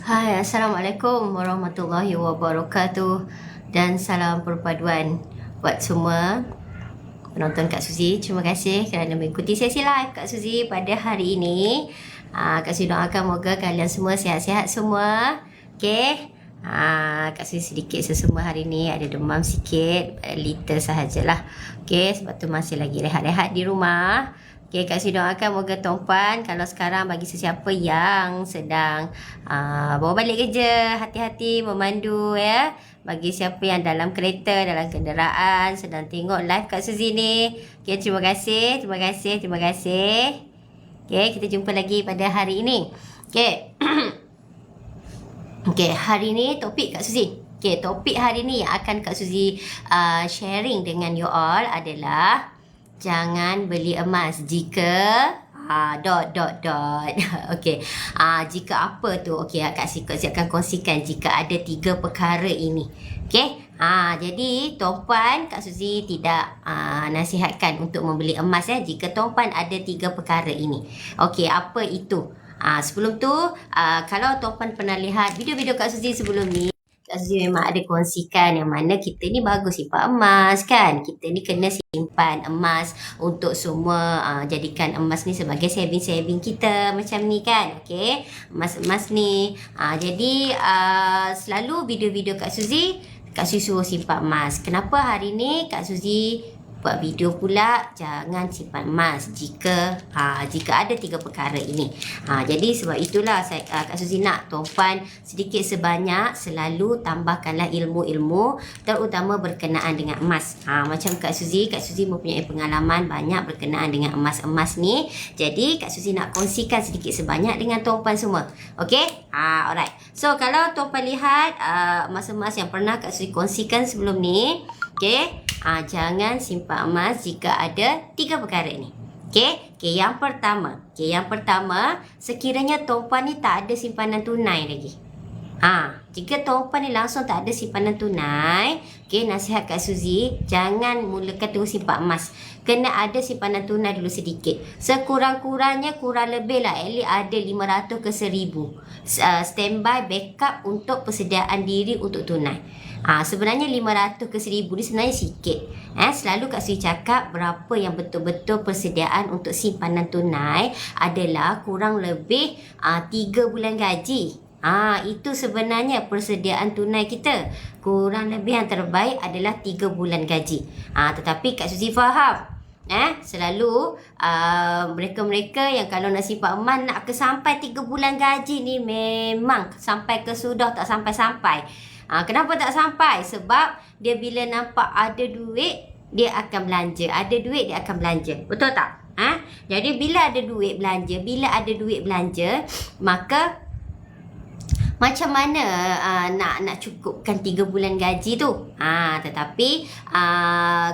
Hai, Assalamualaikum warahmatullahi wabarakatuh. Dan salam perpaduan buat semua penonton Kak Suzy. Terima kasih kerana mengikuti sesi live Kak Suzy pada hari ini. Kak Suzy doakan moga kalian semua sihat-sihat semua. Okey. Kak Suzy sedikit sesama hari ni ada demam sikit, liter sahajalah. Okey, sebab tu masih lagi rehat-rehat di rumah. Okay, Kak Sri doakan moga tuan-puan kalau sekarang bagi sesiapa yang sedang bawa balik kerja, hati-hati memandu ya. Bagi siapa yang dalam kereta, dalam kenderaan sedang tengok live Kak Suzy ni. Okay, terima kasih, terima kasih, terima kasih. Okay, kita jumpa lagi pada hari ini. Okay. Okay, hari ni topik Kak Suzy. Okay, topik hari ni yang akan Kak Suzy sharing dengan you all adalah jangan beli emas jika Okey. Jika apa tu? Okey, Kak Suzy akan kongsikan jika ada 3 perkara ini. Okey. Jadi tuan-puan, Kak Suzy tidak nasihatkan untuk membeli emas jika tuan-puan ada 3 perkara ini. Okey, apa itu? Sebelum tu, kalau tuan-puan pernah lihat video-video Kak Suzy sebelum ni, Kak Suzy memang ada kongsikan yang mana kita ni bagus simpan emas kan. Kita ni kena simpan emas untuk semua jadikan emas ni sebagai saving-saving kita macam ni kan. Okey, emas-emas ni. Jadi selalu video-video Kak Suzy suruh simpan emas. Kenapa hari ni Kak Suzy buat video pula jangan simpan emas jika ada 3 perkara ini. Jadi sebab itulah Kak Suzy nak tuan-puan sedikit sebanyak selalu tambahkanlah ilmu-ilmu terutama berkenaan dengan emas. Macam Kak Suzy mempunyai pengalaman banyak berkenaan dengan emas-emas ni. Jadi Kak Suzy nak kongsikan sedikit sebanyak dengan tuan-puan semua. Okey? Alright. So kalau tuan-puan lihat emas-emas yang pernah Kak Suzy kongsikan sebelum ni, okey, jangan simpan emas jika ada 3 perkara ni. Okey, yang pertama, sekiranya tuan-puan ni tak ada simpanan tunai lagi. Jika tuan-puan ni langsung tak ada simpanan tunai, okey, nasihat Kak Suzy, jangan mulakan terus simpan emas. Kena ada simpanan tunai dulu sedikit. Sekurang-kurangnya kurang lebih lah, at least ada 500 ke 1000. Standby backup untuk persediaan diri untuk tunai. Sebenarnya 500 ke 1000 ni sebenarnya sikit. Selalu Kak Suzy cakap berapa yang betul-betul persediaan untuk simpanan tunai adalah kurang lebih 3 bulan gaji. Itu sebenarnya persediaan tunai kita. Kurang lebih yang terbaik adalah 3 bulan gaji. Tetapi Kak Suzy faham. Selalu mereka-mereka yang kalau nak simpan emas nak sampai 3 bulan gaji ni memang sampai ke sudah tak sampai-sampai. Kenapa tak sampai? Sebab dia bila nampak ada duit, dia akan belanja. Ada duit, dia akan belanja. Betul tak? Jadi bila ada duit belanja, maka macam mana nak cukupkan 3 bulan gaji tu? Tetapi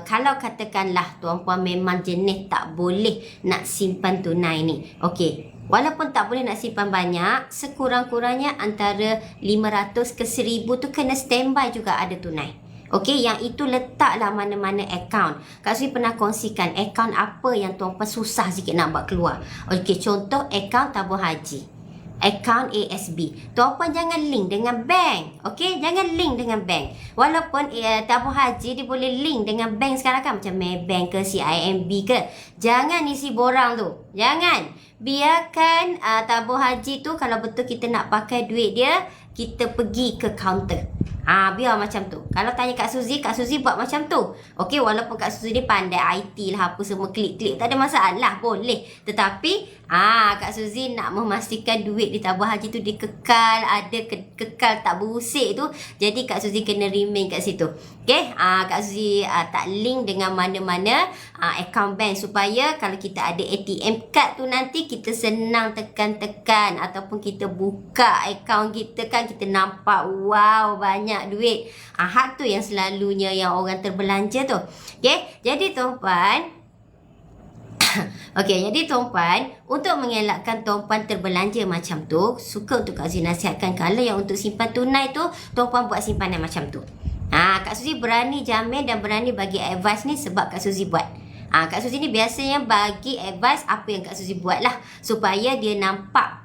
kalau katakanlah tuan-puan memang jenis tak boleh nak simpan tunai ni. Okey, walaupun tak boleh nak simpan banyak, sekurang-kurangnya antara 500 ke 1000 tu kena standby juga ada tunai. Okey, yang itu letaklah mana-mana akaun. Kak Suzy pernah kongsikan akaun apa yang tuan-puan susah sikit nak buat keluar. Okey, contoh akaun tabung haji, akaun ASB. Tuan-puan jangan link dengan bank. Okey, jangan link dengan bank. Walaupun tabung haji dia boleh link dengan bank sekarang kan, macam Maybank ke CIMB ke. Jangan isi borang tu. Jangan. Biarkan tabung haji tu kalau betul kita nak pakai duit dia, kita pergi ke kaunter. Biar macam tu. Kalau tanya Kak Suzy buat macam tu. Okey, walaupun Kak Suzy ni pandai IT lah, apa semua klik-klik, tak ada masalah, boleh. Tetapi Kak Suzy nak memastikan duit di tabung haji tu dia kekal, ada kekal tak berusik tu. Jadi Kak Suzy kena remain kat situ. Okey, Kak Suzy tak link dengan mana-mana akaun bank supaya kalau kita ada ATM card tu nanti kita senang tekan-tekan ataupun kita buka akaun kita kan, kita nampak wow banyak duit. Hak tu yang selalunya yang orang terbelanja tu. Okey, jadi tuan-puan untuk mengelakkan tuan-puan terbelanja macam tu, suka untuk Kak Suzy nasihatkan kalau yang untuk simpan tunai tu, tuan-puan buat simpanan macam tu. Kak Suzy berani jamin dan berani bagi advice ni sebab Kak Suzy buat. Kak Suzy ni biasanya bagi advice apa yang Kak Suzy buat lah, supaya dia nampak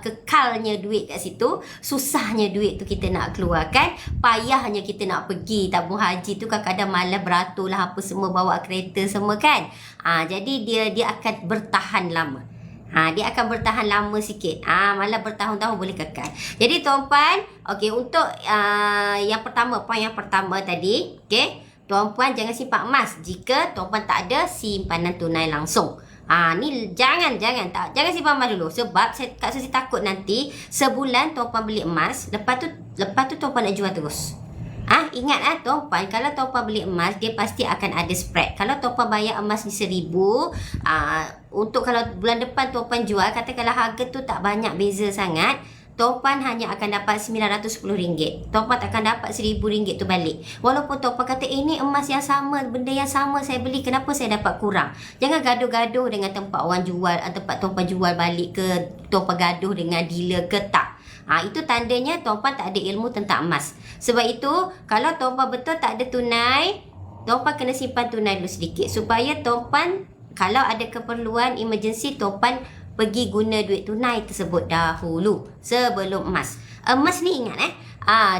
kekalnya duit kat situ, susahnya duit tu kita nak keluarkan, payahnya kita nak pergi tabung haji tu, kadang-kadang malas beratur lah apa semua, bawa kereta semua kan. Jadi dia akan bertahan lama. Dia akan bertahan lama sikit. Malah bertahun-tahun boleh kekal. Jadi tuan-puan, okey, untuk poin yang pertama tadi, okey, tuan-puan jangan simpan emas jika tuan-puan tak ada simpanan tunai langsung. Ni jangan simpan emas dulu, sebab Kak Susi takut nanti sebulan tuan-puan beli emas, lepas tu tuan-puan nak jual terus. Ingat tuan-puan, kalau tuan-puan beli emas, dia pasti akan ada spread. Kalau tuan-puan bayar emas ni 1,000, untuk kalau bulan depan tuan-puan jual, katakanlah harga tu tak banyak beza sangat, tuan-puan hanya akan dapat RM910. Tuan-puan takkan dapat RM1,000 tu balik. Walaupun tuan-puan kata, ini emas yang sama, benda yang sama saya beli, kenapa saya dapat kurang? Jangan gaduh-gaduh dengan tempat orang jual, tempat tuan-puan jual balik ke, tuan-puan gaduh dengan dealer ke, tak. Itu tandanya tuan-puan tak ada ilmu tentang emas. Sebab itu, kalau tuan-puan betul tak ada tunai, tuan-puan kena simpan tunai dulu sedikit, supaya tuan-puan kalau ada keperluan emergency, tuan-puan pergi guna duit tunai tersebut dahulu sebelum emas. Emas ni ingat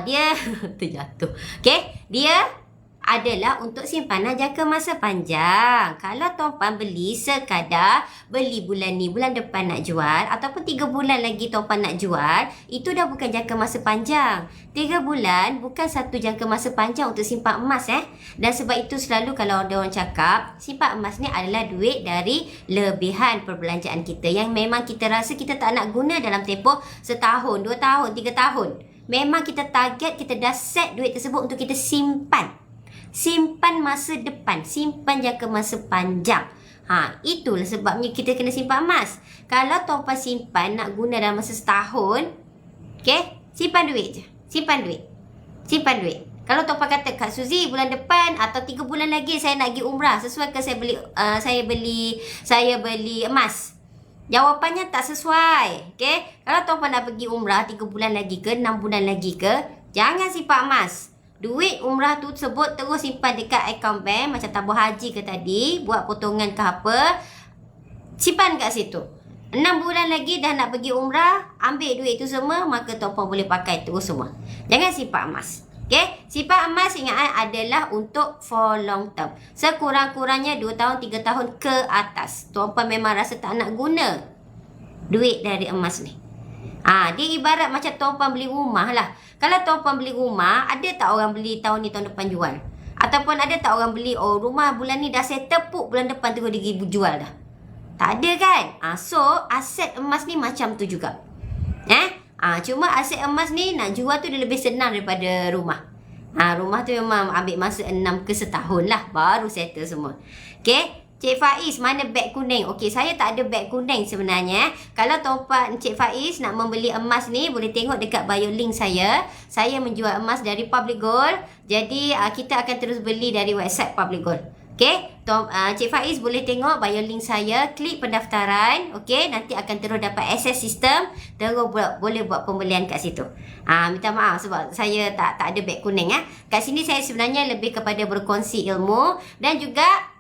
dia terjatuh. Okey, dia adalah untuk simpanan jangka masa panjang. Kalau tuan-puan beli sekadar beli bulan ni, bulan depan nak jual, ataupun 3 bulan lagi tuan-puan nak jual, itu dah bukan jangka masa panjang. 3 bulan bukan satu jangka masa panjang untuk simpan emas Dan sebab itu selalu kalau ada orang cakap, simpan emas ni adalah duit dari lebihan perbelanjaan kita, yang memang kita rasa kita tak nak guna dalam tempoh setahun, 2 tahun, 3 tahun. Memang kita target, kita dah set duit tersebut untuk kita simpan masa depan, simpan jangka masa panjang. Itulah sebabnya kita kena simpan emas. Kalau tuan-puan simpan nak guna dalam masa setahun, okey, simpan duit je. Simpan duit. Kalau tuan-puan kata, Kak Suzy, bulan depan atau 3 bulan lagi saya nak pergi umrah, sesuai ke saya beli emas? Jawapannya tak sesuai. Okey, kalau tuan-puan nak pergi umrah 3 bulan lagi ke, 6 bulan lagi ke, jangan simpan emas. Duit umrah tu sebut terus simpan dekat akaun bank, macam tabung haji ke tadi, buat potongan ke apa, simpan kat situ. 6 bulan lagi dah nak pergi umrah, ambil duit tu semua, maka tuan-puan boleh pakai terus semua. Jangan simpan emas. Okay? Simpan emas, ingat adalah untuk for long term. Sekurang-kurangnya 2 tahun, 3 tahun ke atas. Tuan-puan memang rasa tak nak guna duit dari emas ni. Dia ibarat macam tuan-puan beli rumah lah. Kalau tuan-puan beli rumah, ada tak orang beli tahun ni, tahun depan jual? Ataupun ada tak orang beli, rumah bulan ni dah saya tepuk, bulan depan tu dia jual dah? Tak ada kan? So, aset emas ni macam tu juga. Cuma aset emas ni nak jual tu dia lebih senang daripada rumah. Rumah tu memang ambil masa 6 ke setahun lah, baru settle semua. Okay? Cik Faiz, mana beg kuning? Okey, saya tak ada beg kuning sebenarnya. Kalau tuan-puan Cik Faiz nak membeli emas ni, boleh tengok dekat bio link saya. Saya menjual emas dari Public Gold. Jadi, kita akan terus beli dari website Public Gold. Okey, Cik Faiz boleh tengok bio link saya. Klik pendaftaran. Okey, nanti akan terus dapat access sistem. Terus boleh buat pembelian kat situ. Minta maaf sebab saya tak ada beg kuning. Kat sini saya sebenarnya lebih kepada berkongsi ilmu. Dan juga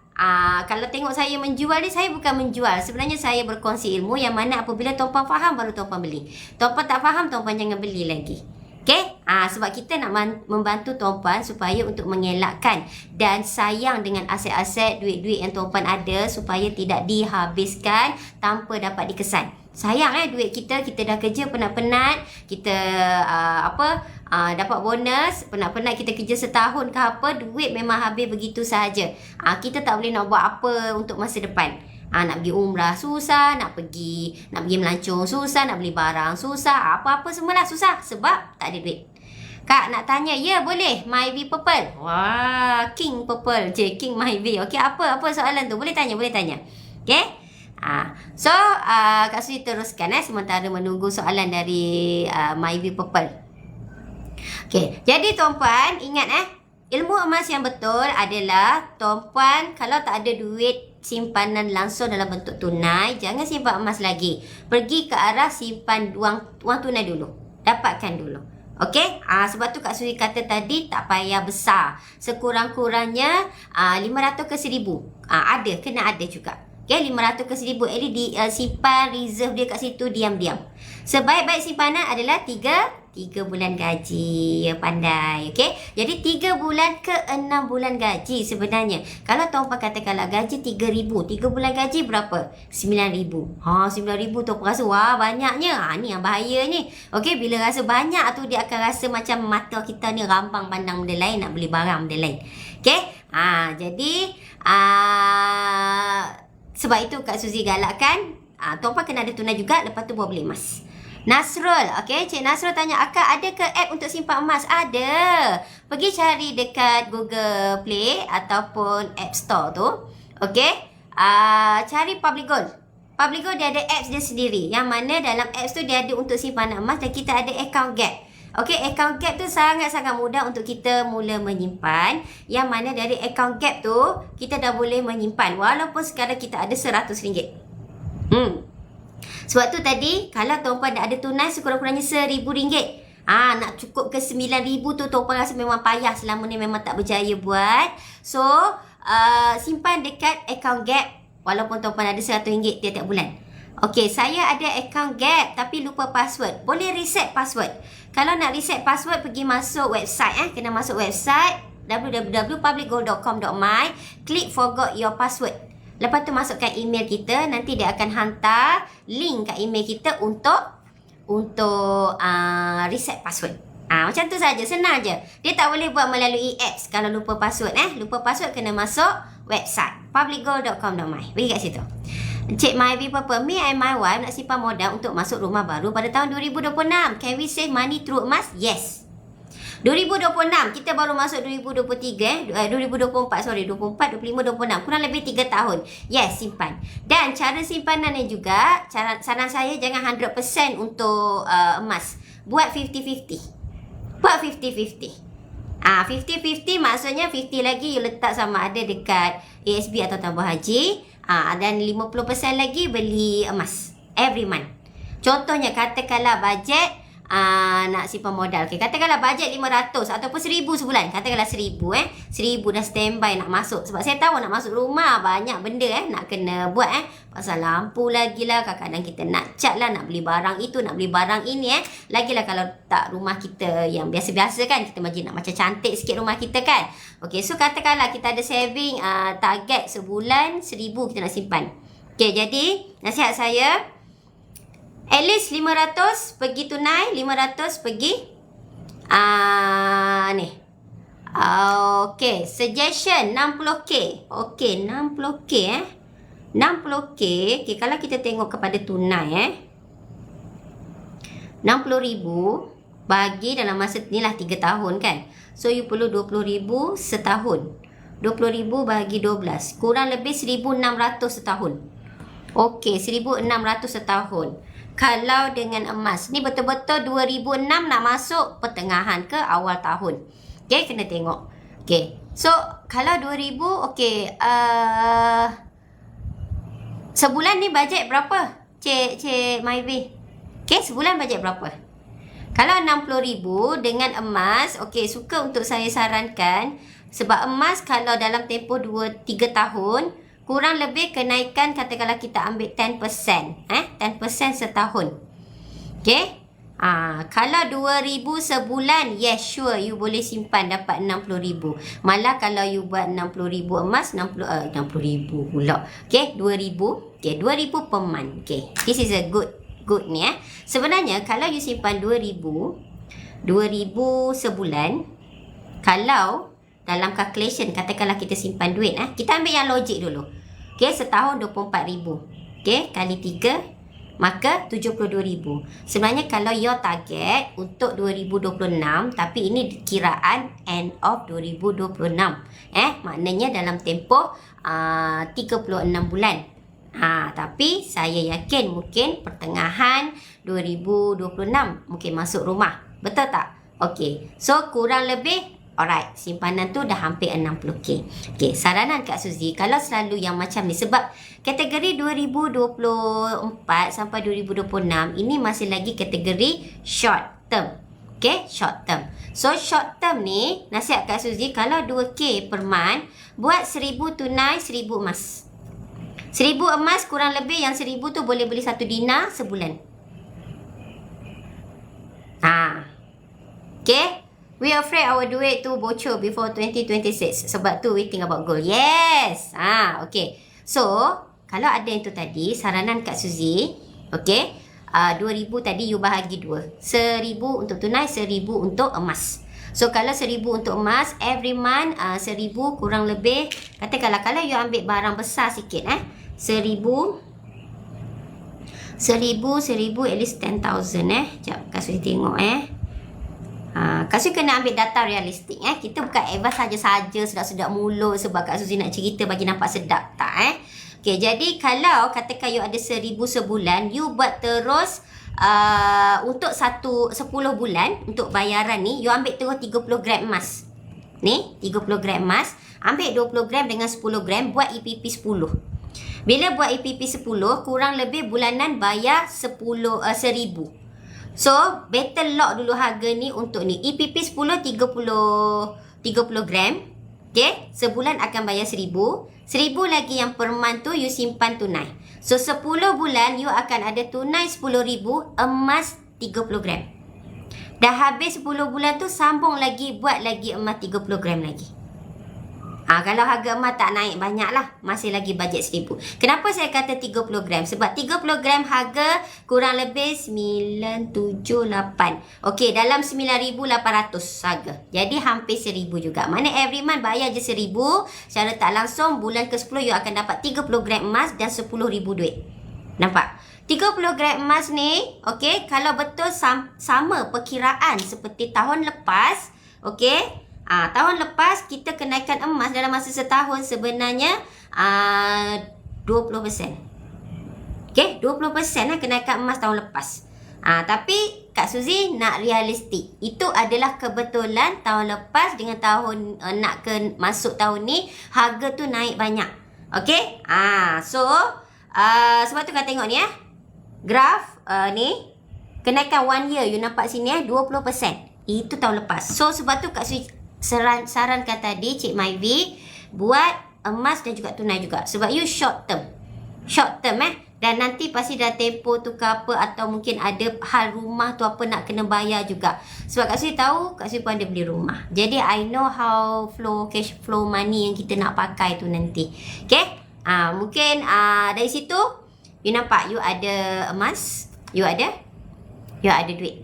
kalau tengok saya menjual ni, saya bukan menjual. Sebenarnya saya berkongsi ilmu yang mana apabila tuan-puan faham, baru tuan-puan beli. Tuan-puan tak faham, tuan-puan jangan beli lagi. Okay? Sebab kita nak membantu tuan-puan supaya untuk mengelakkan dan sayang dengan aset-aset, duit-duit yang tuan-puan ada, supaya tidak dihabiskan tanpa dapat dikesan. Sayang duit kita dah kerja penat-penat, kita dapat bonus, penat-penat kita kerja setahun ke apa, duit memang habis begitu sahaja. Kita tak boleh nak buat apa untuk masa depan. Nak pergi umrah susah, nak pergi melancong susah, nak beli barang susah, apa-apa semualah susah sebab tak ada duit. Kak nak tanya, ya boleh, Myvi Purple. Wah, King Purple je, King Myvi. Okey, apa soalan tu? Boleh tanya. Okey? So, Kak Suzy teruskan sementara menunggu soalan dari Myvi Purple. Okey, jadi tuan-puan ingat ilmu emas yang betul adalah tuan-puan kalau tak ada duit simpanan langsung dalam bentuk tunai, jangan simpan emas lagi. Pergi ke arah simpan wang tunai dulu. Dapatkan dulu. Okey? Sebab tu Kak Suzy kata tadi tak payah besar. Sekurang-kurangnya 500 ke 1000. Kena ada juga. Okay, 500 ke 1000. At least simpan reserve dia kat situ diam-diam. Sebaik-baik simpanan adalah 3 bulan gaji. Pandai. Okay. Jadi 3 bulan ke 6 bulan gaji sebenarnya. Kalau tuan-puan katakanlah gaji 3,000. 3 bulan gaji berapa? 9,000. 9,000 tuan-puan rasa wah banyaknya. Ni yang bahaya ni. Okay. Bila rasa banyak tu dia akan rasa macam mata kita ni rambang pandang benda lain. Nak beli barang benda lain. Okay. Jadi sebab itu Kak Suzy galakkan tuan-puan kena ada tunai juga. Lepas tu baru beli emas. Nasrul, okay, Cik Nasrul tanya, Akak ada ke app untuk simpan emas? Ada. Pergi cari dekat Google Play ataupun App Store tu. Okay. Cari Public Gold. Public Gold dia ada apps dia sendiri. Yang mana dalam apps tu dia ada untuk simpanan emas dan kita ada account gap. Okay, account gap tu sangat-sangat mudah untuk kita mula menyimpan. Yang mana dari account gap tu, kita dah boleh menyimpan. Walaupun sekarang kita ada RM100. Sebab tu tadi, kalau tuan-puan dah ada tunai sekurang-kurangnya RM1,000. Nak cukup ke 9,000 tu tuan-puan rasa memang payah selama ni memang tak berjaya buat. So, simpan dekat account gap walaupun tuan-puan ada RM100 tiap-tiap bulan. Okey, saya ada account gap tapi lupa password. Boleh reset password. Kalau nak reset password, pergi masuk website. Kena masuk website www.publicgold.com.my. Klik forgot your password. Lepas tu masukkan email kita. Nanti dia akan hantar link kat email kita untuk reset password. Macam tu saja, senang je. Dia tak boleh buat melalui apps kalau lupa password. Lupa password kena masuk website publicgold.com.my. Pergi kat situ. Cik Myvi Papa, me and my wife nak simpan modal untuk masuk rumah baru pada tahun 2026. Can we save money through emas? Yes. 2026, kita baru masuk 2023 2024, 24, 25, 26. Kurang lebih 3 tahun. Yes, simpan. Dan cara simpanannya juga, saran saya jangan 100% untuk emas. Buat 50-50. Buat 50-50. 50-50 maksudnya 50 lagi you letak sama ada dekat ASB atau tabung haji. Dan 50% lagi beli emas. Every month. Contohnya, katakanlah bajet nak simpan modal. Okay, katakanlah bajet 500 ataupun 1,000 sebulan. Katakanlah 1,000 1,000 dah standby nak masuk. Sebab saya tahu nak masuk rumah banyak benda nak kena buat pasal lampu lagi lah. Kadang-kadang kita nak cat lah, nak beli barang itu, nak beli barang ini Lagilah kalau tak rumah kita yang biasa-biasa kan, kita nak macam cantik sikit rumah kita kan. Okay, so katakanlah kita ada saving target sebulan 1,000 kita nak simpan. Okay, jadi nasihat saya, at least 500 pergi tunai, 500 pergi ni. Okay, suggestion 60k. Okay, 60k 60k. Okay, kalau kita tengok kepada tunai 60,000 bagi dalam masa ni lah 3 tahun kan. So you perlu 20,000 setahun. 20,000 bagi 12, kurang lebih 1,600 setahun. Okay, 1,600 setahun. Kalau dengan emas ni betul-betul 2006 nak masuk pertengahan ke awal tahun. Okay, kena tengok. Okay, so kalau 2,000, okay, sebulan ni bajet berapa? Cik Myvi. Okay, sebulan bajet berapa? Kalau 60,000 dengan emas, okay, suka untuk saya sarankan. Sebab emas kalau dalam tempoh 2-3 tahun, kurang lebih kenaikan katakanlah kita ambil 10%. 10% setahun. Okay. Kalau 2,000 sebulan, yes, sure, you boleh simpan dapat 60,000. Malah kalau you buat 60,000 emas, 60,000 pula. Okay, 2,000. Okay, 2,000 per month. Okay, this is a good ni Sebenarnya, kalau you simpan 2,000 sebulan, kalau dalam calculation, katakanlah kita simpan duit. Kita ambil yang logik dulu. Okay, setahun 24,000. Okay, kali 3, maka 72,000. Sebenarnya kalau your target untuk 2026, tapi ini kiraan end of 2026. Maknanya dalam tempoh 36 bulan. Tapi saya yakin mungkin pertengahan 2026 mungkin masuk rumah. Betul tak? Okay, so kurang lebih alright, simpanan tu dah hampir 60k. Okay, saranan Kak Suzy, kalau selalu yang macam ni, sebab kategori 2024 sampai 2026 ini masih lagi kategori short term. Okay, short term. So, short term ni, nasihat Kak Suzy, kalau 2k per month, buat 1,000 tunai, 1,000 emas. 1,000 emas kurang lebih yang 1,000 tu boleh beli 1 dinar sebulan. Okay. We afraid our duit tu bocor before 2026. Sebab tu we think about gold. Yes. Okay. So, kalau ada yang tu tadi, saranan Kak Suzy, okay, 2,000 tadi you bahagi 2. 1,000 untuk tunai, 1,000 untuk emas. So, kalau 1,000 untuk emas, every month 1,000 kurang lebih, katakanlah kalau you ambil barang besar sikit, 1,000, at least 10,000, Sekejap, Kak Suzy tengok, Kak Suzy kena ambil data realistik, Kita bukan advice saja-saja, sedap-sedap mulut sebab Kak Suzy nak cerita bagi nampak sedap, tak, Okay, jadi kalau katakan you ada 1,000 sebulan, you buat terus untuk 10 bulan untuk bayaran ni, you ambil terus 30 gram emas. Ni, 30 gram emas, ambil 20 gram dengan 10 gram, buat EPP 10. Bila buat EPP 10, kurang lebih bulanan bayar 1,000. So, better lock dulu harga ni untuk ni. EPP 10, 30 gram. Okay, sebulan akan bayar 1,000. 1,000 lagi yang per month tu you simpan tunai. So 10 bulan you akan ada tunai 10,000, emas 30 gram. Dah habis 10 bulan tu sambung lagi buat lagi emas 30 gram lagi. Kalau harga emas tak naik banyak lah, masih lagi bajet 1,000. Kenapa saya kata 30 gram? Sebab 30 gram harga kurang lebih 978. Okey, dalam 9,800 harga. Jadi hampir 1,000 juga. Mana every month bayar je 1,000. Secara tak langsung bulan ke-10 you akan dapat 30 gram emas dan 10,000 duit. Nampak? 30 gram emas ni, okey, kalau betul sama perkiraan seperti tahun lepas, okey, tahun lepas kita kenaikan emas dalam masa setahun sebenarnya 20%. Okay, 20% kenaikan emas tahun lepas. Tapi Kak Suzy nak realistik. Itu adalah kebetulan tahun lepas dengan tahun nak ke masuk tahun ni harga tu naik banyak. Okay, so sebab tu Kak tengok ni graf ni kenaikan 1 year you nampak sini 20%. Itu tahun lepas. So sebab tu Kak Suzy sarankan tadi Cik Myvi buat emas dan juga tunai juga. Sebab you short term. Dan nanti pasti dah tempoh tu ke apa, atau mungkin ada hal rumah tu apa nak kena bayar juga. Sebab Kak Suzy tahu, Kak Suzy pun ada beli rumah. Jadi I know how cash flow money yang kita nak pakai tu nanti. Okay, mungkin dari situ you nampak you ada emas, you ada duit.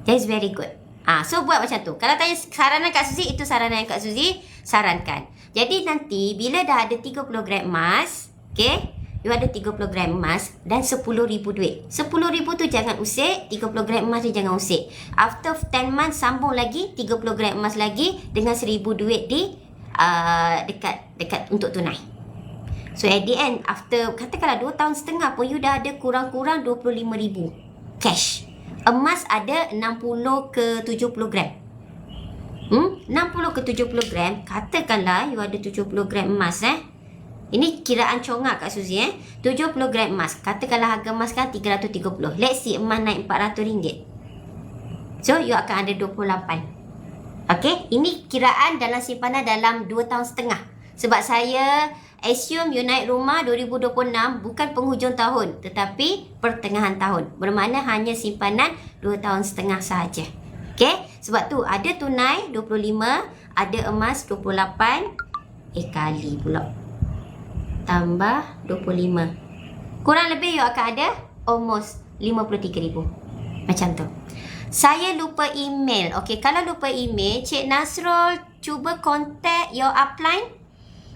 That is very good. So buat macam tu. Kalau tanya saranan Kak Suzy, itu saranan yang Kak Suzy sarankan. Jadi nanti bila dah ada 30 gram emas, okay, you ada 30 gram emas dan 10,000 duit. 10,000 tu jangan usik, 30 gram emas tu jangan usik. After 10 months sambung lagi 30 gram emas lagi dengan 1,000 duit di dekat untuk tunai. So at the end, after katakanlah 2 tahun setengah pun you dah ada kurang-kurang 25,000 cash. Emas ada 60 ke 70 gram. 60 ke 70 gram. Katakanlah you ada 70 gram emas. Ini kiraan congak Kak Suzy. 70 gram emas. Katakanlah harga emas kan 330. Let's see emas naik RM400. So you akan ada 28. Okay. Ini kiraan dalam simpanan dalam 2 tahun setengah. Sebab saya assume you naik rumah 2026 bukan penghujung tahun, tetapi pertengahan tahun. Bermakna hanya simpanan 2 tahun setengah sahaja. Okay, sebab tu ada tunai 25, ada emas 28, kali pula. Tambah 25. Kurang lebih you akan ada almost 53,000. Macam tu. Saya lupa email. Okay, kalau lupa email, Cik Nasrul cuba contact your upline.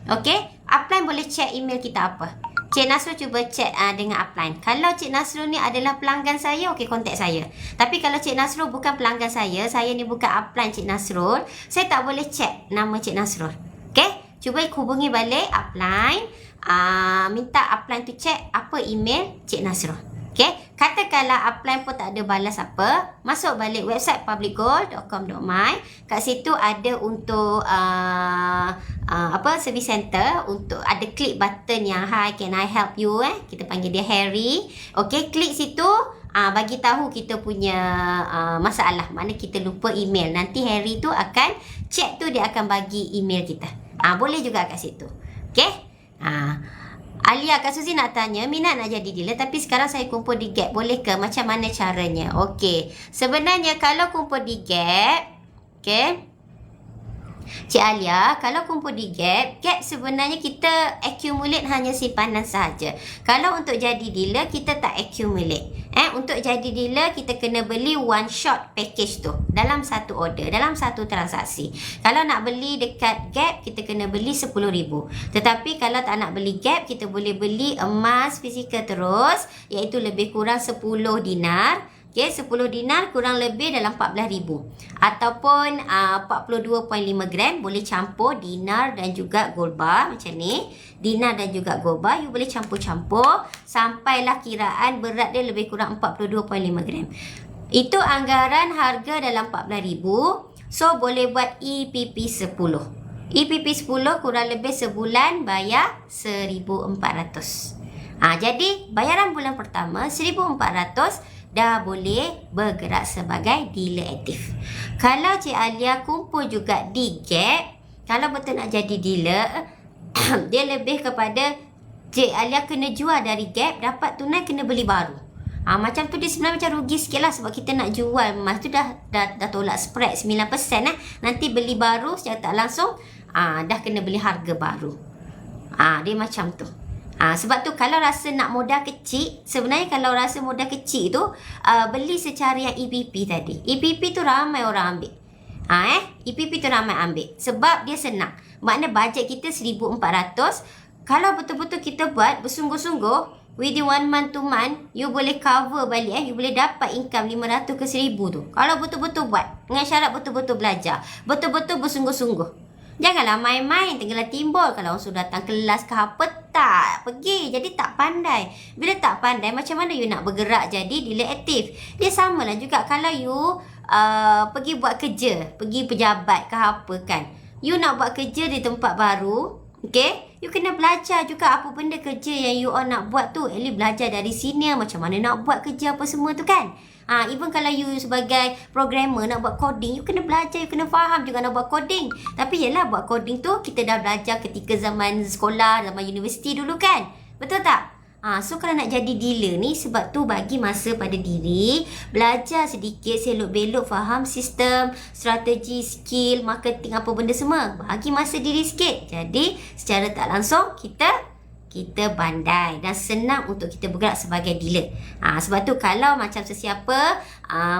Okay, upline boleh check email kita apa. Cik Nasrul cuba check dengan upline. Kalau Cik Nasrul ni adalah pelanggan saya, okay, contact saya. Tapi kalau Cik Nasrul bukan pelanggan saya ni bukan upline Cik Nasrul, saya tak boleh check nama Cik Nasrul. Okay, cuba hubungi balik upline, minta upline tu check apa email Cik Nasrul. Okay, katakanlah upline pun tak ada balas apa, masuk balik website publicgold.com.my. Kat situ ada untuk service center, untuk ada klik button yang hi, can I help you, kita panggil dia Harry. Okay, klik situ, bagi tahu kita punya masalah, mana kita lupa email. Nanti Harry tu akan check tu, dia akan bagi email kita. Boleh juga kat situ. Okay, Alia, Kak Suzy nak tanya, minat nak jadi dealer tapi sekarang saya kumpul di Gap. Boleh ke? Macam mana caranya? Okey. Sebenarnya kalau kumpul di Gap, okey. Cik Alia, kalau kumpul di Gap sebenarnya kita accumulate hanya simpanan sahaja. Kalau untuk jadi dealer, kita tak accumulate. Untuk jadi dealer, kita kena beli one shot package tu. Dalam satu order, dalam satu transaksi. Kalau nak beli dekat Gap, kita kena beli RM10,000. Tetapi kalau tak nak beli Gap, kita boleh beli emas fizikal terus, iaitu lebih kurang 10 dinar. Okay, 10 dinar kurang lebih dalam 14,000 ataupun 42.5 gram. Boleh campur dinar dan juga gold bar macam ni. Dinar dan juga gold bar you boleh campur-campur sampailah kiraan berat dia lebih kurang 42.5 gram. Itu anggaran harga dalam 14,000. So boleh buat EPP 10. EPP 10 kurang lebih sebulan bayar 1,400. Jadi bayaran bulan pertama 1,400 dah boleh bergerak sebagai dealer aktif. Kalau Cik Alia kumpul juga di Gap, kalau betul nak jadi dealer, dia lebih kepada Cik Alia kena jual dari Gap, dapat tunai kena beli baru. Macam tu dia sebenarnya macam rugi sikit lah, sebab kita nak jual emas tu dah tolak spread 9%. Nanti beli baru secara tak langsung dah kena beli harga baru. Dia macam tu. Sebab tu kalau rasa nak modal kecil, sebenarnya kalau rasa modal kecil tu beli secara yang EPP tadi. EPP tu ramai orang ambil. EPP tu ramai ambil sebab dia senang. Makna bajet kita 1,400. Kalau betul-betul kita buat bersungguh-sungguh, within 1 month, 2 month, you boleh cover balik. You boleh dapat income 500 ke 1,000 tu. Kalau betul-betul buat, dengan syarat betul-betul belajar, betul-betul bersungguh-sungguh. Janganlah main-main tenggelam timbul. Kalau orang suruh datang kelas ke apa, tak pergi. Jadi tak pandai. Bila tak pandai, macam mana you nak bergerak jadi dealer aktif? Dia samalah juga kalau you pergi buat kerja, pergi pejabat ke apa kan. You nak buat kerja di tempat baru, okay? You kena belajar juga apa benda kerja yang you all nak buat tu. At least belajar dari senior macam mana nak buat kerja apa semua tu kan. Even kalau you sebagai programmer nak buat coding, you kena belajar, you kena faham juga nak buat coding. Tapi yelah, buat coding tu kita dah belajar ketika zaman sekolah, zaman universiti dulu kan. Betul tak? So kalau nak jadi dealer ni, sebab tu bagi masa pada diri, belajar sedikit, selok-belok faham sistem, strategi, skill, marketing apa benda semua. Bagi masa diri sikit. Jadi secara tak langsung kita pandai dan senang untuk kita bergerak sebagai dealer. Sebab tu kalau macam sesiapa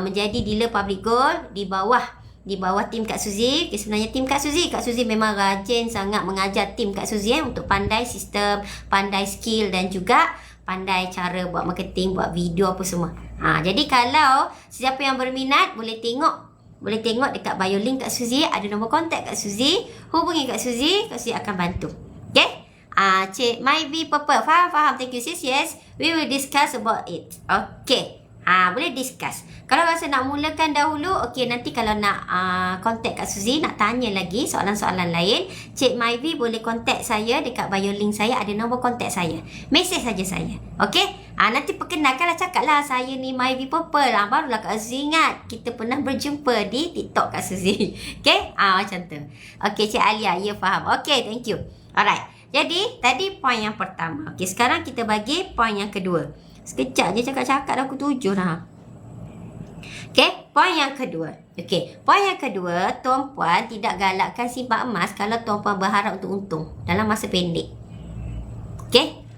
menjadi dealer public gold di bawah tim Kak Suzy, sebenarnya tim Kak Suzy memang rajin sangat mengajar tim Kak Suzy untuk pandai sistem, pandai skill dan juga pandai cara buat marketing, buat video apa semua. Jadi kalau siapa yang berminat boleh tengok dekat bio link Kak Suzy, ada nombor kontak Kak Suzy, hubungi Kak Suzy akan bantu. Okay? Cik Myvi Purple, faham. Thank you sis. Yes, we will discuss about it. Okay. Boleh discuss. Kalau rasa nak mulakan dahulu, okay, nanti kalau nak contact Kak Suzy, nak tanya lagi soalan-soalan lain, Cik Myvi boleh contact saya dekat bio link saya, ada nombor contact saya. Mesej saja saya. Okay? Nanti perkenalkanlah, cakaplah saya ni Myvi Purple. Barulah Kak Suzy ingat kita pernah berjumpa di TikTok Kak Suzy. Okay? Macam tu. Okay, Cik Alia, ya faham. Okay, thank you. Alright. Jadi, tadi poin yang pertama. Okey, sekarang kita bagi poin yang kedua. Sekejap je cakap-cakap dah aku 7 dah. Okey, poin yang kedua. Okey, poin yang kedua, tuan-puan tidak galakkan simpan emas kalau tuan-puan berharap untuk untung dalam masa pendek. Okey?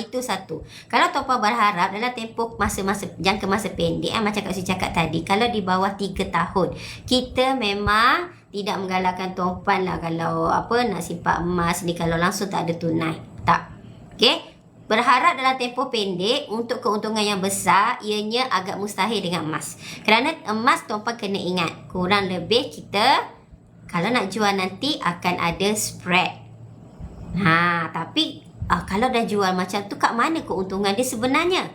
Itu satu. Kalau tuan-puan berharap dalam tempoh jangka masa pendek, macam Kak Suzy cakap tadi, kalau di bawah 3 tahun, kita memang tidak menggalakkan tuan-puan lah kalau nak simpan emas ni kalau langsung tak ada tunai. Tak. Okey? Berharap dalam tempoh pendek untuk keuntungan yang besar, ianya agak mustahil dengan emas. Kerana emas tuan-puan kena ingat, kurang lebih kita kalau nak jual nanti akan ada spread. Tapi kalau dah jual macam tu, kat mana keuntungan dia sebenarnya?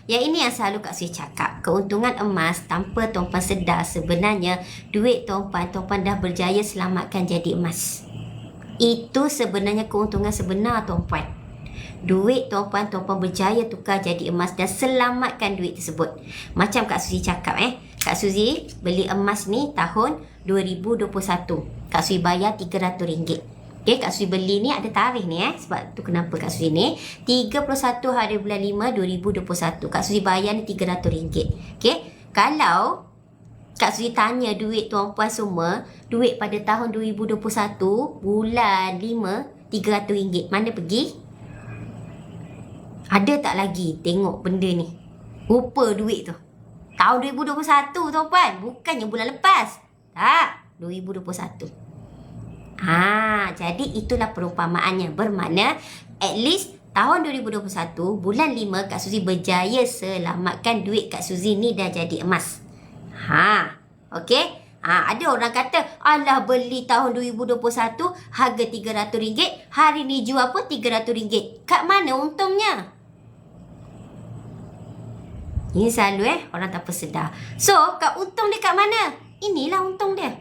Yang ini yang selalu Kak Suzy cakap. Keuntungan emas tanpa tuan-puan sedar, sebenarnya duit tuan-puan dah berjaya selamatkan jadi emas. Itu sebenarnya keuntungan sebenar tuan-puan. Duit tuan-puan berjaya tukar jadi emas dan selamatkan duit tersebut. Macam Kak Suzy cakap Kak Suzy beli emas ni tahun 2021. Kak Suzy bayar RM300. Okay, Kak Suzy beli ni ada tarikh ni sebab tu kenapa Kak Suzy ni 31 hari bulan 5 2021. Kak Suzy bayar ni RM300. Okay, kalau Kak Suzy tanya duit tuan-puan semua, duit pada tahun 2021 bulan 5 RM300, mana pergi? Ada tak lagi tengok benda ni? Rupa duit tu tahun 2021 tuan-puan, bukannya bulan lepas. Tak, 2021. Jadi itulah perumpamaannya. Bermakna at least tahun 2021 bulan 5 Kak Suzy berjaya selamatkan duit Kak Suzy ni dah jadi emas. Okey. Ada orang kata, alah beli tahun 2021 harga RM300, hari ni jual pun RM300. Kat mana untungnya? Ini selalu orang tak sedar. So, kat untung dia kat mana? Inilah untung dia.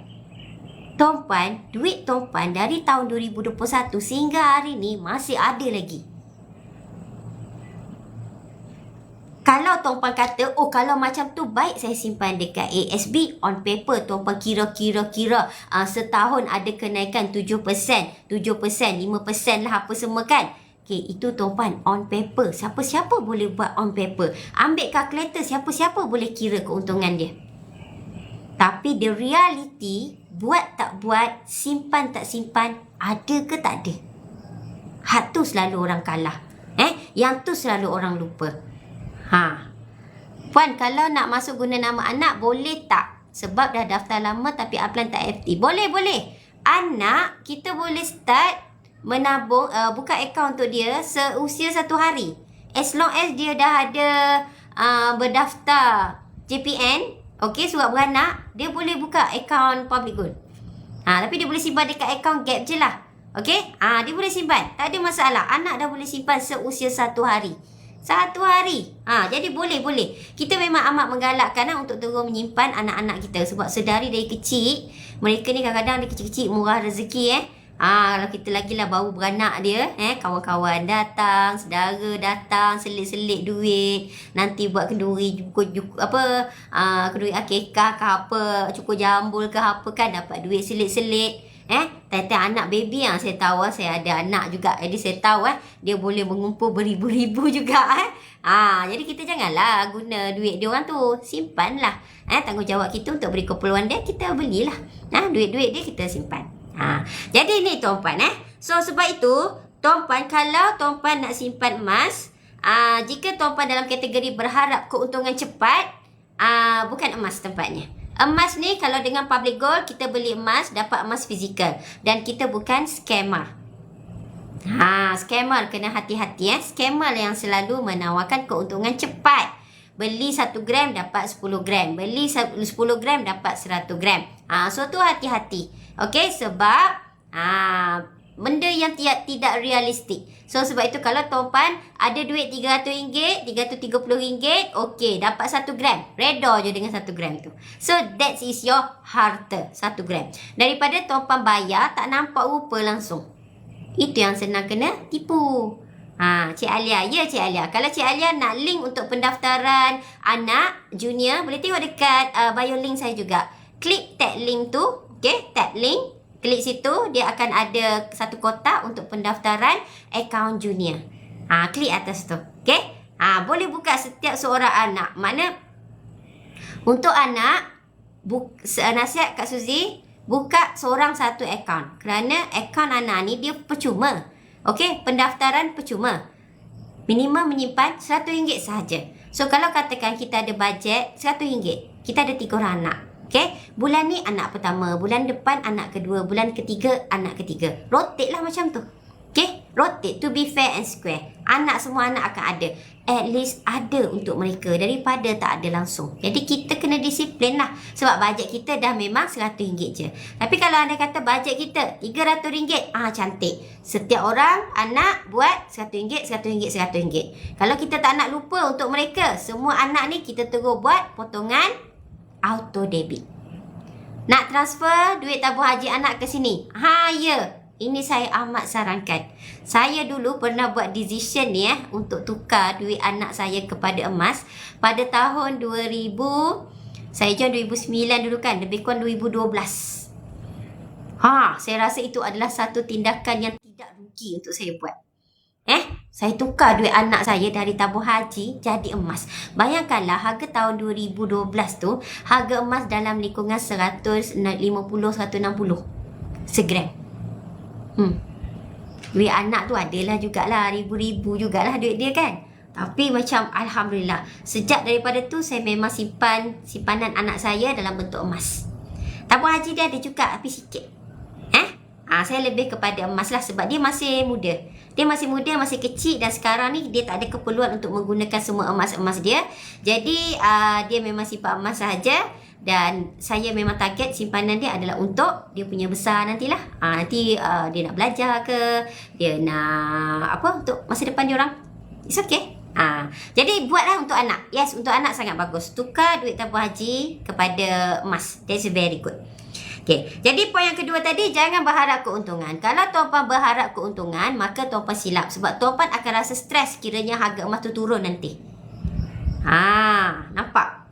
Tuan-puan, duit tuan-puan dari tahun 2021 sehingga hari ni masih ada lagi. Kalau tuan-puan kata, kalau macam tu baik saya simpan dekat ASB on paper, tuan-puan kira setahun ada kenaikan 7%, 5% lah apa semua kan. Okay, itu tuan-puan on paper. Siapa-siapa boleh buat on paper. Ambil kalkulator, siapa-siapa boleh kira keuntungan dia. Tapi the reality, buat tak buat, simpan tak simpan, ada ke tak ada? Hak tu selalu orang kalah. Yang tu selalu orang lupa. Puan, kalau nak masuk guna nama anak, boleh tak? Sebab dah daftar lama tapi upline tak FT. Boleh. Anak, kita boleh start menabung, buka akaun untuk dia seusia 1 hari. As long as dia dah ada berdaftar JPN, surat beranak, dia boleh buka akaun public gold. Tapi dia boleh simpan dekat akaun gap je lah. Dia boleh simpan, tak ada masalah. Anak dah boleh simpan seusia 1 hari. 1 hari. Jadi boleh. Kita memang amat menggalakkan untuk terus menyimpan anak-anak kita. Sebab sedari dari kecil, mereka ni kadang-kadang dia kecil-kecil murah rezeki. Kalau kita lagilah baru beranak dia, kawan-kawan datang, saudara datang, selit-selit duit, nanti buat kenduri kenduri akikah ke apa, cukur jambul ke apa kan, dapat duit selit-selit. Tiap-tiap anak baby yang saya tahu, saya ada anak juga, jadi saya tahu dia boleh mengumpul beribu-ribu juga. Jadi kita janganlah guna duit dia orang tu, simpanlah. Tanggungjawab kita untuk beri keperluan dia, kita belilah. Duit-duit dia kita simpan. Jadi ni tuan-puan So sebab itu tuan-puan, kalau tuan-puan nak simpan emas, jika tuan-puan dalam kategori berharap keuntungan cepat, bukan emas tempatnya. Emas ni kalau dengan public gold, kita beli emas, dapat emas fizikal. Dan kita bukan scammer. Scammer kena hati-hati. Scammer yang selalu menawarkan keuntungan cepat. Beli 1 gram dapat 10 gram. Beli 10 gram dapat 100 gram. So tu hati-hati. Sebab benda yang tidak realistik. So sebab itu kalau tuan-puan ada duit RM300, RM330, dapat 1 gram. Reda je dengan 1 gram tu. So that is your harta, 1 gram. Daripada tuan-puan bayar tak nampak rupa langsung. Itu yang senang kena tipu. Cik Alia. Ya Cik Alia. Kalau Cik Alia nak link untuk pendaftaran anak junior, boleh tengok dekat bio link saya juga. Klik tag link tu. Tag link. Klik situ, dia akan ada satu kotak untuk pendaftaran akaun junior. Klik atas tu. Boleh buka setiap seorang anak. Mana untuk anak, nasihat Kak Suzy, buka seorang satu akaun. Kerana akaun anak ni dia percuma. Pendaftaran percuma. Minimum menyimpan RM100 sahaja. So kalau katakan kita ada bajet RM100, kita ada 3 orang anak. Bulan ni anak pertama, bulan depan anak kedua, bulan ketiga anak ketiga. Rotate lah macam tu. Rotate to be fair and square. Semua anak akan ada. At least ada untuk mereka daripada tak ada langsung. Jadi kita kena disiplin lah. Sebab bajet kita dah memang RM100 je. Tapi kalau anda kata bajet kita RM300, cantik. Setiap orang anak buat RM100, RM100, RM100. Kalau kita tak nak lupa untuk mereka, semua anak ni kita terus buat potongan auto debit. Nak transfer duit tabung haji anak ke sini? Ya. Ini saya amat sarankan. Saya dulu pernah buat decision ni untuk tukar duit anak saya kepada emas pada tahun 2000. Saya join 2009 dulu kan, lebih kurang 2012. Saya rasa itu adalah satu tindakan yang tidak rugi untuk saya buat. Saya tukar duit anak saya dari tabung haji jadi emas. Bayangkanlah harga tahun 2012 tu, harga emas dalam lingkungan 150-160 segram. Duit anak tu adalah jugalah ribu-ribu jugalah duit dia kan. Tapi macam alhamdulillah, sejak daripada tu saya memang simpanan anak saya dalam bentuk emas. Tabung haji dia ada juga tapi sikit. Saya lebih kepada emas lah sebab dia masih muda. Dia masih muda, masih kecil dan sekarang ni dia tak ada keperluan untuk menggunakan semua emas-emas dia. Jadi dia memang simpan emas sahaja dan saya memang target simpanan dia adalah untuk dia punya besar nantilah. Nanti dia nak belajar ke, dia nak apa untuk masa depan dia orang. It's okay. Jadi buatlah untuk anak. Yes, untuk anak sangat bagus. Tukar duit tabung haji kepada emas. That's very good. Okay. Jadi poin yang kedua tadi, jangan berharap keuntungan. Kalau tuan-puan berharap keuntungan, maka tuan-puan silap. Sebab tuan-puan akan rasa stres kiranya harga emas tu turun nanti. Nampak?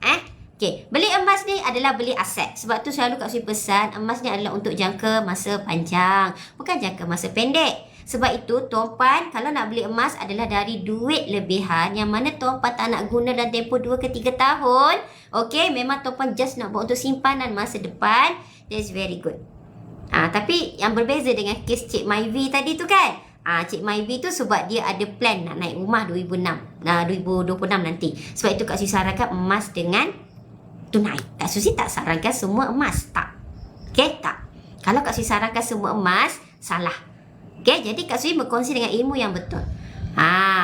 Okay. Beli emas ni adalah beli aset. Sebab tu selalu Kak Sui pesan, emas ni adalah untuk jangka masa panjang. Bukan jangka masa pendek. Sebab itu tuan-puan kalau nak beli emas adalah dari duit lebihan yang mana tuan-puan tak nak guna dalam tempoh 2 ke 3 tahun. Okay, memang tuan-puan just nak buat untuk simpanan masa depan. That's very good. Tapi yang berbeza dengan kes Cik Myvi tadi tu kan. Cik Myvi tu sebab dia ada plan nak naik rumah 2026 nanti. Sebab itu Kak Susi sarankan emas dengan tunai. Kak Susi tak sarankan semua emas. Tak. Okay, tak. Kalau Kak Susi sarankan semua emas, salah. Okay, jadi Kak Susi berkongsi dengan ilmu yang betul.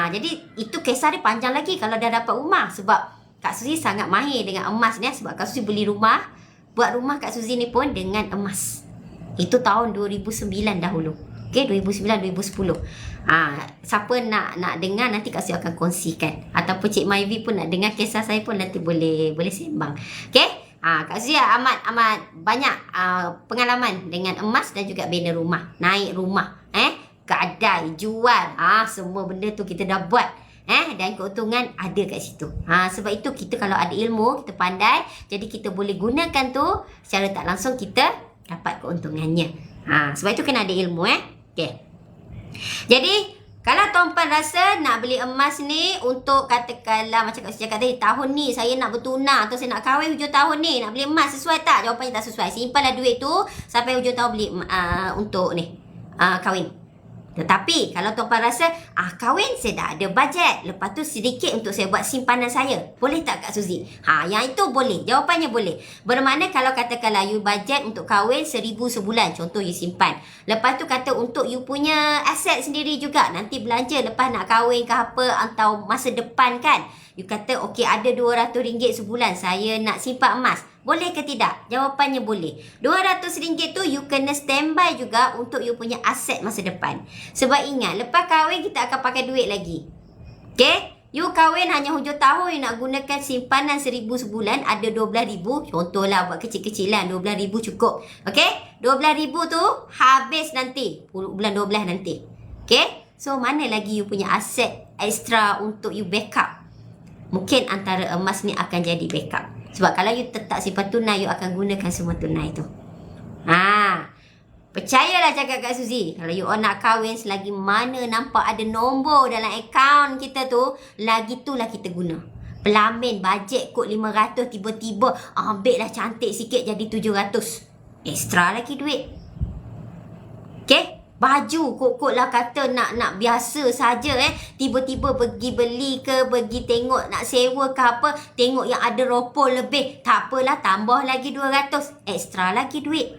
Jadi itu kisah dia panjang lagi kalau dah dapat rumah. Sebab Kak Susi sangat mahir dengan emas ni. Sebab Kak Susi beli rumah. Buat rumah Kak Susi ni pun dengan emas. Itu tahun 2009 dahulu. Okay, 2009-2010. Siapa nak dengar nanti Kak Susi akan kongsikan. Ataupun Cik Myvi pun nak dengar kisah saya pun nanti boleh sembang. Okay. Kak Susi amat banyak pengalaman dengan emas dan juga bina rumah. Naik rumah. Kedai, jual. Semua benda tu kita dah buat. Dan keuntungan ada kat situ. Sebab itu kita kalau ada ilmu, kita pandai, jadi kita boleh gunakan tu secara tak langsung kita dapat keuntungannya. Sebab itu kena ada ilmu. Okay. Jadi kalau tuan-puan rasa nak beli emas ni untuk katakanlah macam Kak Susi cakap tadi, tahun ni saya nak bertunang atau saya nak kahwin hujung tahun ni, nak beli emas, sesuai tak? Jawapannya tak sesuai. Simpanlah duit tu sampai hujung tahun beli untuk ni kahwin. Tetapi kalau tuan-puan rasa kahwin saya dah ada bajet, lepas tu sedikit untuk saya buat simpanan saya, boleh tak Kak Suzy? Yang itu boleh. Jawapannya boleh. Bermakna kalau katakanlah you bajet untuk kahwin 1,000 sebulan, contoh you simpan. Lepas tu kata untuk you punya aset sendiri juga, nanti belanja lepas nak kahwin ke apa atau masa depan kan, you kata okey ada RM200 sebulan saya nak simpan emas. Boleh ke tidak? Jawapannya boleh. RM200 tu you kena standby juga untuk you punya aset masa depan. Sebab ingat, lepas kahwin kita akan pakai duit lagi. Okay? You kahwin hanya hujung tahun, you nak gunakan simpanan 1,000 sebulan, ada 12,000. Contohlah buat kecil-kecilan, 12,000 cukup. Okay? 12,000 tu habis nanti. Bulan 12 nanti. Okay? So, mana lagi you punya aset extra untuk you backup? Mungkin antara emas ni akan jadi backup. Sebab kalau you tetap simpan tunai, you akan gunakan semua tunai tu. Percayalah cakap Kak Suzy. Kalau you nak kahwin, selagi mana nampak ada nombor dalam akaun kita tu, lagi tu lah kita guna. Pelamin bajet kot 500, tiba-tiba ambil lah cantik sikit jadi 700. Extra lagi duit. Okay? Baju kot-kot lah kata nak biasa saja tiba-tiba pergi beli ke, pergi tengok nak sewa ke apa, tengok yang ada ropol lebih, tak apalah tambah lagi 200, extra lagi duit.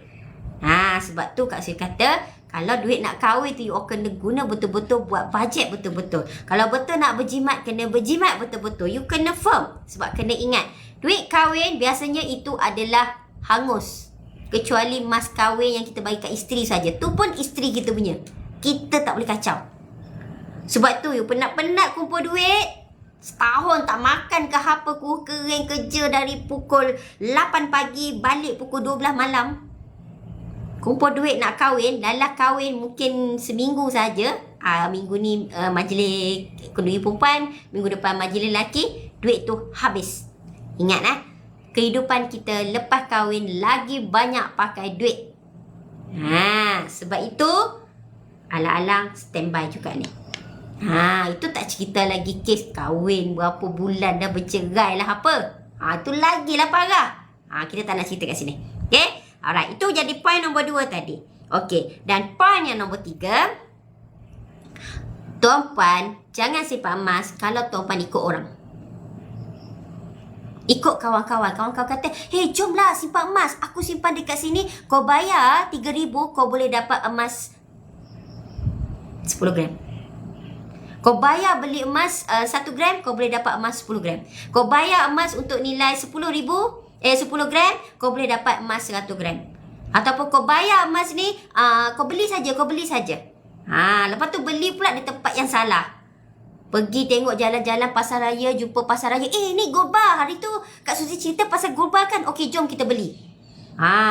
Sebab tu Kak Sui kata kalau duit nak kahwin tu you kena guna betul-betul, buat bajet betul-betul. Kalau betul nak berjimat, kena berjimat betul-betul. You kena firm. Sebab kena ingat, duit kahwin biasanya itu adalah hangus. Kecuali mas kahwin yang kita bagi kat isteri saja. Tu pun isteri kita punya. Kita tak boleh kacau. Sebab tu you penat-penat kumpul duit, setahun tak makan ke apa, ku kering kerja dari pukul 8 pagi balik pukul 12 malam. Kumpul duit nak kahwin, dalam kahwin mungkin seminggu saja. Minggu ni majlis kenduri perempuan, minggu depan majlis lelaki, duit tu habis. Ingat kehidupan kita lepas kahwin lagi banyak pakai duit. Sebab itu alang-alang standby juga ni. Itu tak cerita lagi kes kahwin berapa bulan dah bercerai lah apa. Tu lagilah parah. Kita tak nak cerita kat sini. Okay? Alright, itu jadi point nombor 2 tadi. Okay, dan point yang nombor 3. Tuan-puan, jangan simpan emas kalau tuan-puan ikut orang. Ikut kawan-kawan. Kawan-kawan kata, hey, jomlah simpan emas. Aku simpan dekat sini. Kau bayar 3,000, kau boleh dapat emas 10 gram. Kau bayar beli emas 1 gram, kau boleh dapat emas 10 gram. Kau bayar emas untuk nilai 10 gram, kau boleh dapat emas 100 gram. Ataupun kau bayar emas ni, kau beli saja. Lepas tu beli pula di tempat yang salah. Pergi tengok jalan-jalan pasar raya, jumpa pasar raya. Ni gold bar. Hari tu Kak Suzy cerita pasal gold bar kan? Okey, jom kita beli.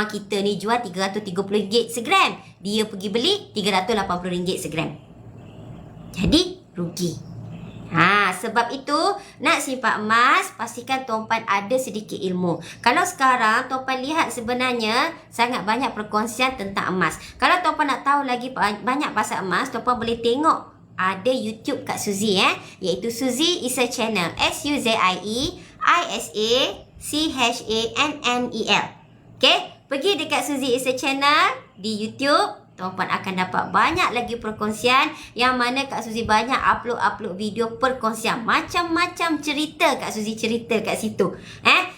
Kita ni jual RM330 segram. Dia pergi beli RM380 segram. Jadi, rugi. Sebab itu, nak simpan emas, pastikan tuan-puan ada sedikit ilmu. Kalau sekarang, tuan-puan lihat sebenarnya sangat banyak perkongsian tentang emas. Kalau tuan-puan nak tahu lagi banyak pasal emas, tuan-puan boleh tengok ada YouTube Kak Suzy iaitu Suzy Isa Channel. SUZIE-ISACHANNEL. Okay? Pergi dekat Suzy Isa Channel di YouTube. Tuan-puan akan dapat banyak lagi perkongsian yang mana Kak Suzy banyak upload video perkongsian. Macam-macam cerita Kak Suzy cerita kat situ.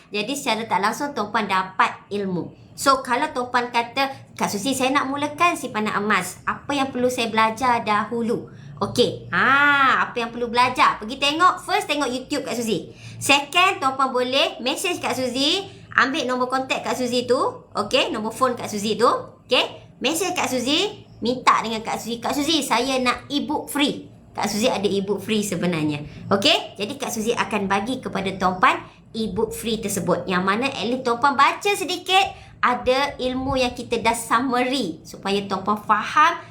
Jadi secara tak langsung tuan-puan dapat ilmu. So kalau tuan-puan kata, Kak Suzy saya nak mulakan simpanan emas. Apa yang perlu saya belajar dahulu? Okey. Apa yang perlu belajar? Pergi tengok. First tengok YouTube Kak Suzy. Second, tuan-puan boleh message Kak Suzy. Ambil nombor kontak Kak Suzy tu. Okey. Nombor phone Kak Suzy tu. Okey. Mesej Kak Suzy, minta dengan Kak Suzy. Kak Suzy, saya nak e-book free. Kak Suzy ada e-book free sebenarnya. Okey? Jadi Kak Suzy akan bagi kepada tuan-puan e-book free tersebut. Yang mana at least tuan-puan baca sedikit, ada ilmu yang kita dah summary. Supaya tuan-puan faham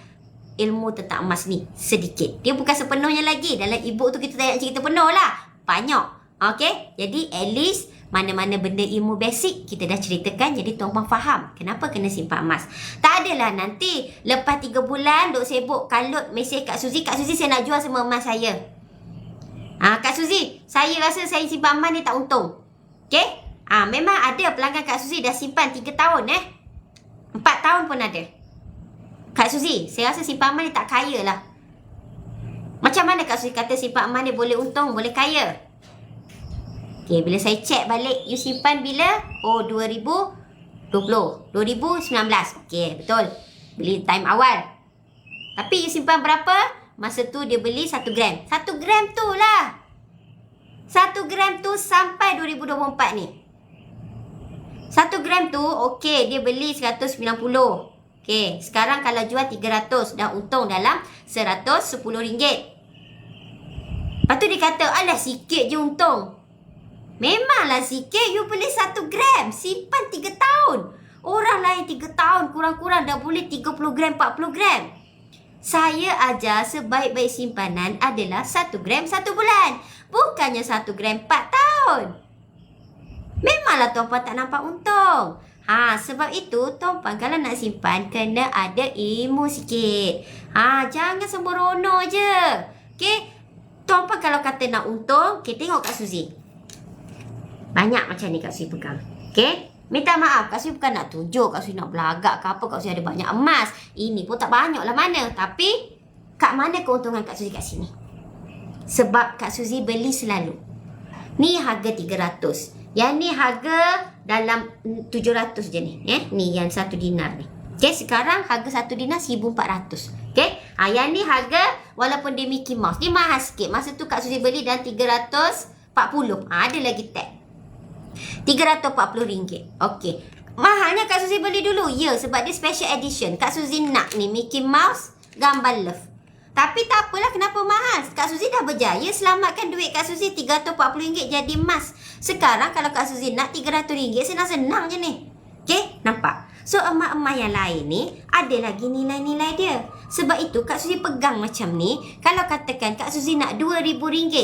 ilmu tentang emas ni sedikit. Dia bukan sepenuhnya lagi. Dalam e-book tu kita tak nak cerita penuh lah. Banyak. Okey? Jadi at least mana-mana benda ilmu basic kita dah ceritakan. Jadi tuan-puan faham kenapa kena simpan emas. Tak adalah nanti lepas 3 bulan duk sibuk kalut mesej Kak Suzy. Kak Suzy, saya nak jual semua emas saya. Kak Suzy, saya rasa saya simpan emas ni tak untung. Okay? Memang ada pelanggan Kak Suzy dah simpan 3 tahun 4 tahun pun ada. Kak Suzy, saya rasa simpan emas ni tak kaya lah. Macam mana Kak Suzy kata simpan emas ni boleh untung, boleh kaya? Okay, bila saya check balik, you simpan bila? 2019. Okay, betul. Beli time awal. Tapi you simpan berapa? Masa tu dia beli 1 gram. 1 gram tu lah. 1 gram tu sampai 2024 ni. 1 gram tu, okay, dia beli 190. Okay, sekarang kalau jual 300, dah untung dalam RM110. Lepas tu dia kata, alah sikit je untung. Memanglah sikit, you beli 1 gram. Simpan 3 tahun. Orang lain 3 tahun kurang-kurang dah boleh 30 gram, 40 gram. Saya ajar sebaik-baik simpanan adalah 1 gram 1 bulan. Bukannya 1 gram 4 tahun. Memanglah tuan-puan tak nampak untung. Sebab itu tuan-puan kalau nak simpan kena ada ilmu sikit. Jangan sembrono je. Okay? Tuan-puan kalau kata nak untung, okay, tengok Kak Suzy. Banyak macam ni Kak Suzy pegang. Okay? Minta maaf, Kak Suzy bukan nak tunjuk, Kak Suzy nak belagak ke apa, Kak Suzy ada banyak emas. Ini pun tak banyak lah mana. Tapi, kat mana keuntungan Kak Suzy kat sini? Sebab Kak Suzy beli selalu. Ni harga 300. Yang ni harga dalam 700 je ni. Ni yang 1 dinar ni. Okay, sekarang harga 1 dinar 1,400. Okay? Yang ni harga walaupun dia Mickey Mouse. Dia mahal sikit. Masa tu Kak Suzy beli dalam 340. Ada lagi tag. RM340. Okey. Mahalnya Kak Suzy beli dulu. Ya, sebab dia special edition. Kak Suzy nak ni Mickey Mouse gambar love. Tapi tak apalah kenapa mahal. Kak Suzy dah berjaya selamatkan duit Kak Suzy RM340 jadi emas. Sekarang kalau Kak Suzy nak RM300, senang-senang je ni. Okey, nampak? So emas-emas yang lain ni ada lagi nilai-nilai dia. Sebab itu Kak Suzy pegang macam ni. Kalau katakan Kak Suzy nak RM2,000,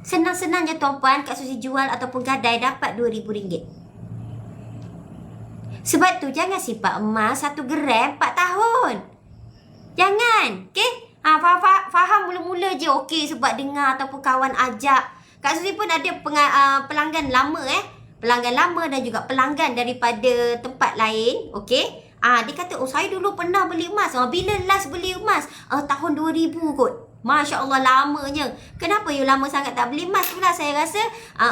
senang-senang je tuan-puan Kak Suzy jual ataupun gadai dapat RM2,000. Sebab tu jangan simpan emas 1 gram 4 tahun. Jangan. Okey? Faham mula-mula je. Okey, sebab dengar ataupun kawan ajak. Kak Suzy pun ada pelanggan lama pelanggan lama dan juga pelanggan daripada tempat lain. Okey? Dia kata, oh saya dulu pernah beli emas. Bila last beli emas? Tahun 2000 kot. Masya Allah, lamanya. Kenapa you lama sangat tak beli emas? Itulah saya rasa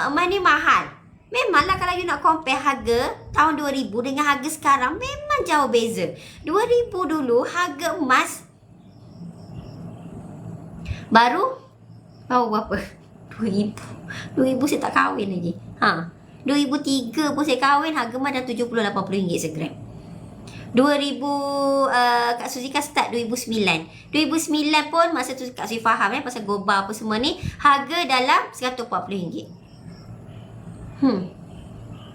emas ni mahal. Memanglah kalau you nak compare harga tahun 2000 dengan harga sekarang, memang jauh beza. 2000 dulu harga emas baru berapa? 2000 saya tak kahwin lagi. 2003 pun saya kahwin, harga emas dah 70-80 ringgit segram. 2000 Kak Suzy kan start 2009 pun masa tu Kak Suzy faham pasal goba apa semua ni, harga dalam RM140.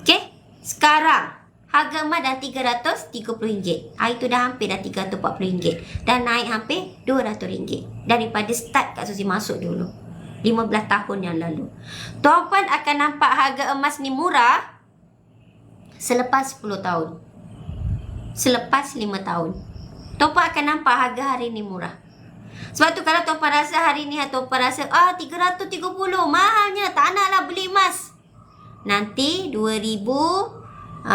Okay, sekarang harga emas dah RM330. Itu dah hampir dah RM340. Dah naik hampir RM200 daripada start Kak Suzy masuk dulu 15 tahun yang lalu. Tuan-puan akan nampak harga emas ni murah selepas 10 tahun. Selepas 5 tahun. Tuan-puan akan nampak harga hari ni murah. Sebab tu kalau tuan-puan rasa hari ni, tuan-puan rasa 330 mahalnya, tak naklah beli emas. Nanti 2024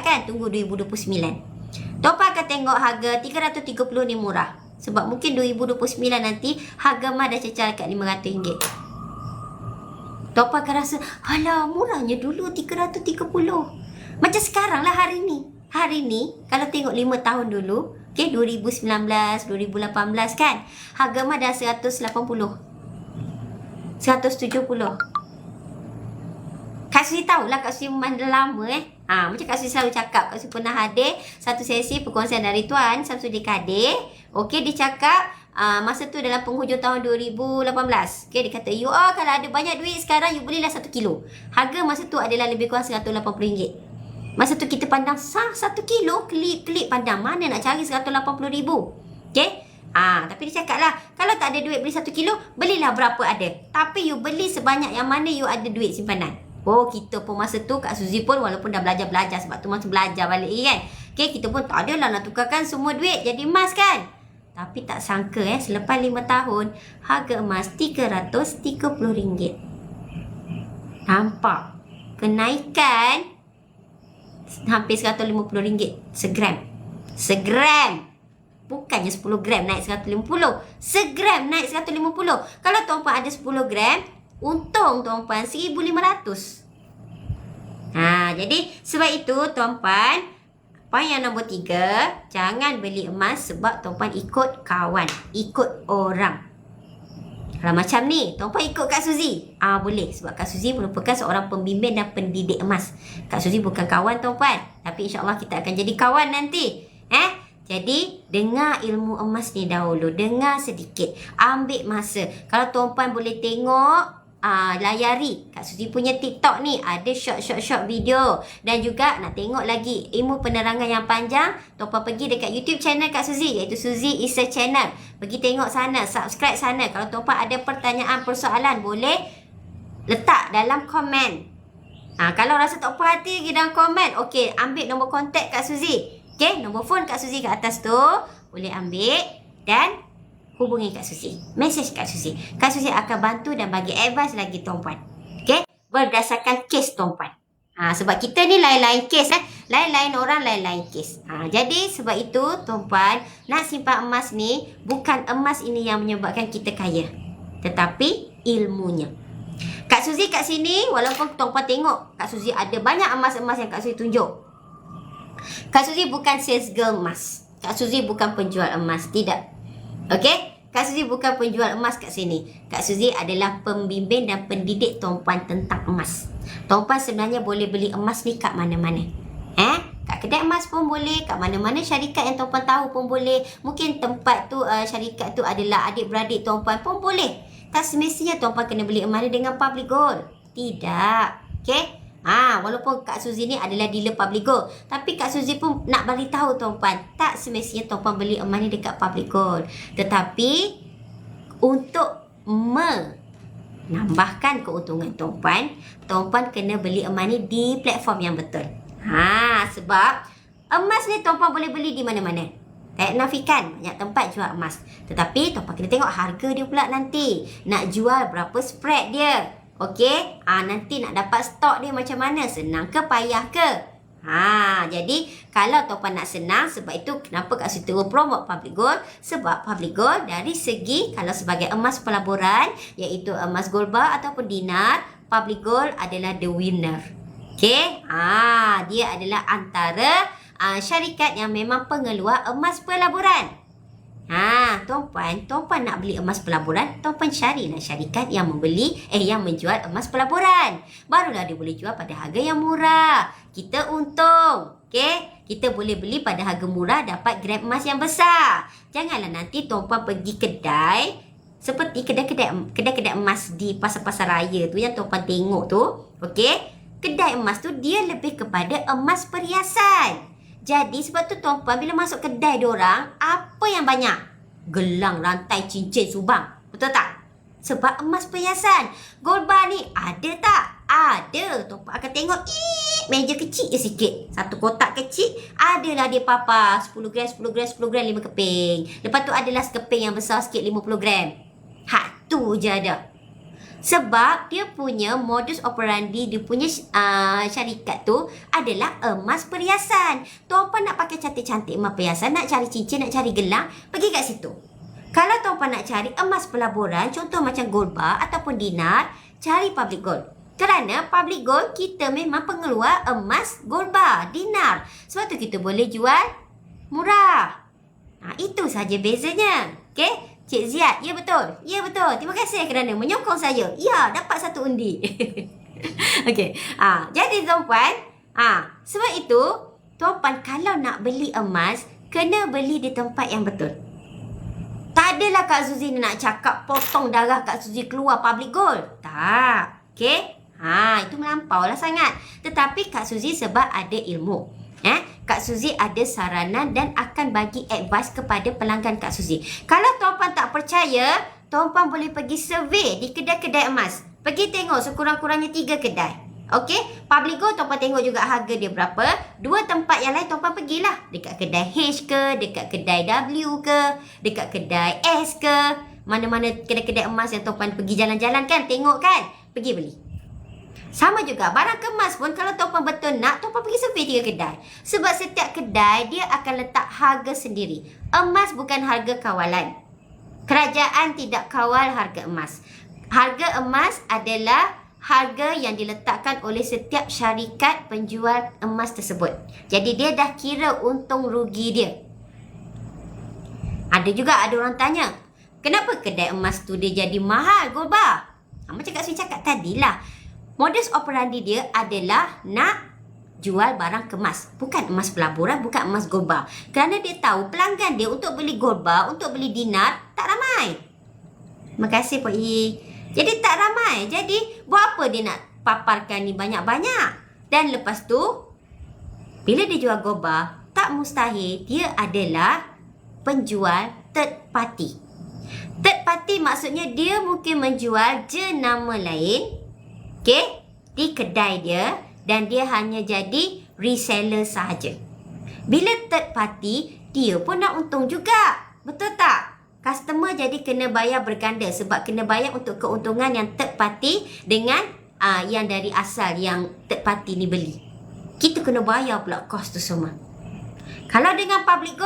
kan, tunggu 2029. Tuan-puan akan tengok harga 330 ni murah. Sebab mungkin 2029 nanti harga emas dah cecar kat RM500. Tuan-puan akan rasa, alah murahnya dulu 330. Macam sekarang lah hari ni. Hari ni kalau tengok 5 tahun dulu, okay, 2019, 2018 kan, harga emas dah 180, 170. Kak Suzy tahulah, Kak Suzy memang dah lama macam Kak Suzy selalu cakap, Kak Suzy pernah hadir satu sesi perkongsian dari Tuan Samsudin Kadir. Okey, dia cakap masa tu dalam penghujung tahun 2018. Okey, dia kata, you kalau ada banyak duit sekarang, you belilah 1 kilo. Harga masa tu adalah lebih kurang RM180. Masa tu kita pandang 1 kilo, klik pandang, mana nak cari RM180,000. Okey? Tapi dia cakap lah, kalau tak ada duit beli 1 kilo, belilah berapa ada. Tapi you beli sebanyak yang mana you ada duit simpanan. Kita pun masa tu Kak Suzy pun walaupun dah belajar sebab tu masa belajar balik kan. Okay, kita pun tak adalah nak tukarkan semua duit jadi emas kan. Tapi tak sangka selepas 5 tahun harga emas RM330. Nampak? Kenaikan hampir RM150 segram. Segram. Bukannya 10 gram naik 150. Segram naik 150. Kalau tuan-puan ada 10 gram, untung tuan-puan 1,500. Jadi sebab itu tuan-puan, poin yang nombor 3, jangan beli emas sebab tuan-puan ikut kawan, ikut orang. Kalau macam ni, tuan-puan ikut Kak Suzy, boleh. Sebab Kak Suzy merupakan seorang pembimbing dan pendidik emas. Kak Suzy bukan kawan tuan-puan, tapi insyaAllah kita akan jadi kawan nanti. Jadi, dengar ilmu emas ni dahulu. Dengar sedikit. Ambil masa. Kalau tuan-puan boleh tengok, layari Kak Suzy punya TikTok ni, ada short video. Dan juga nak tengok lagi ilmu penerangan yang panjang, tuan-puan pergi dekat YouTube channel Kak Suzy, iaitu Suzy Isa Channel. Pergi tengok sana, subscribe sana. Kalau tuan-puan ada pertanyaan, persoalan, boleh letak dalam komen. Kalau rasa tak puas hati lagi dalam komen, okey, ambil nombor kontak Kak Suzy. Okey, nombor phone Kak Suzy kat atas tu, boleh ambil dan hubungi Kak Suzy. Message Kak Suzy. Kak Suzy akan bantu dan bagi advice lagi tuan-puan. Okey? Berdasarkan kes tuan-puan. Sebab kita ni lain-lain kes Lain-lain orang, lain-lain kes. Jadi sebab itu tuan-puan, nak simpan emas ni, bukan emas ini yang menyebabkan kita kaya, tetapi ilmunya. Kak Suzy kat sini, walaupun tuan-puan tengok Kak Suzy ada banyak emas-emas yang Kak Suzy tunjuk. Kak Suzy bukan sales girl emas. Kak Suzy bukan penjual emas. Tidak. Okey? Kak Suzy bukan penjual emas kat sini. Kak Suzy adalah pembimbing dan pendidik tuan-puan tentang emas. Tuan-puan sebenarnya boleh beli emas ni kat mana-mana. Kat kedai emas pun boleh. Kat mana-mana syarikat yang tuan-puan tahu pun boleh. Mungkin tempat tu, syarikat tu adalah adik-beradik tuan-puan pun boleh. Tak semestinya tuan-puan kena beli emas ni dengan public gold. Tidak. Okey? Walaupun Kak Suzy ni adalah dealer public gold, tapi Kak Suzy pun nak beritahu tuan-puan, tak semestinya tuan-puan beli emas ni dekat public gold. Tetapi untuk menambahkan keuntungan tuan-puan, tuan-puan kena beli emas ni di platform yang betul. Sebab emas ni tuan-puan boleh beli di mana-mana. Tak nafikan banyak tempat jual emas. Tetapi tuan-puan kena tengok harga dia pula nanti. Nak jual berapa spread dia. Okey? Nanti nak dapat stok dia macam mana? Senang ke payah ke? Jadi kalau tuan-puan nak senang, sebab itu kenapa Kak Suti promote Public Gold. Sebab Public Gold dari segi kalau sebagai emas pelaburan, iaitu emas gold bar ataupun dinar, Public Gold adalah the winner. Okey? Dia adalah antara syarikat yang memang pengeluar emas pelaburan. Tuan-puan nak beli emas pelaburan, tuan-puan carilah syarikat yang yang menjual emas pelaburan. Barulah dia boleh jual pada harga yang murah. Kita untung. Okey? Kita boleh beli pada harga murah, dapat gram emas yang besar. Janganlah nanti tuan-puan pergi kedai seperti kedai-kedai emas di pasar-pasar raya tu yang tuan-puan tengok tu. Okey? Kedai emas tu dia lebih kepada emas perhiasan. Jadi sebab tu tuan-puan bila masuk kedai diorang, apa yang banyak? Gelang, rantai, cincin, subang. Betul tak? Sebab emas perhiasan. Gold bar ni ada tak? Ada. Tuan-puan akan tengok, meja kecil je sikit. Satu kotak kecil, adalah dia papa 10 gram, 10 gram, 10 gram, 5 keping. Lepas tu adalah sekeping yang besar sikit 50 gram. Tu je ada. Sebab dia punya modus operandi, dia punya syarikat tu adalah emas perhiasan. Tuan-puan nak pakai cantik-cantik emas perhiasan, nak cari cincin, nak cari gelang, pergi kat situ. Kalau tuan-puan nak cari emas pelaburan, contoh macam gold bar ataupun dinar, cari Public Gold. Kerana Public Gold kita memang pengeluar emas gold bar, dinar. Sebab tu kita boleh jual murah. Itu saja bezanya. Okey? Cik Ziad, ya betul. Ya betul. Terima kasih kerana menyokong saya. Ya, dapat satu undi. Okey. Jadi tuan-puan, sebab itu tuan-puan kalau nak beli emas, kena beli di tempat yang betul. Tak adalah Kak Suzy nak cakap potong darah Kak Suzy keluar Public Gold. Tak. Okey? Itu melampaulah sangat. Tetapi Kak Suzy sebab ada ilmu. Kak Suzy ada saranan dan akan bagi advice kepada pelanggan Kak Suzy. Kalau tuan-puan tak percaya, tuan-puan boleh pergi survey di kedai-kedai emas. Pergi tengok sekurang-kurangnya 3 kedai. Okey? Public Gold tuan-puan tengok juga harga dia berapa. 2 tempat yang lain tuan-puan pergilah. Dekat kedai H ke, dekat kedai W ke, dekat kedai S ke. Mana-mana kedai-kedai emas yang tuan-puan pergi jalan-jalan kan, tengok kan. Pergi beli. Sama juga barang kemas pun kalau tuan-puan betul nak, tuan-puan pergi survey 3 kedai. Sebab setiap kedai dia akan letak harga sendiri. Emas bukan harga kawalan. Kerajaan tidak kawal harga emas. Harga emas adalah harga yang diletakkan oleh setiap syarikat penjual emas tersebut. Jadi dia dah kira untung rugi dia. Ada orang tanya, kenapa kedai emas tu dia jadi mahal gold bar? Macam Kak Sui cakap tadilah. Modus operandi dia adalah nak jual barang kemas. Bukan emas pelaburan, bukan emas gold bar. Kerana dia tahu pelanggan dia untuk beli gold bar, untuk beli dinar, tak ramai. Terima kasih Pak I. Jadi tak ramai. Jadi buat apa dia nak paparkan ni banyak-banyak? Dan lepas tu, bila dia jual gold bar, tak mustahil dia adalah penjual third party. Third party maksudnya dia mungkin menjual jenama lain, okey, di kedai dia dan dia hanya jadi reseller sahaja. Bila third party, dia pun nak untung juga. Betul tak? Customer jadi kena bayar berganda sebab kena bayar untuk keuntungan yang third party dengan yang dari asal yang third party ni beli. Kita kena bayar pula kos tu semua. Kalau dengan Public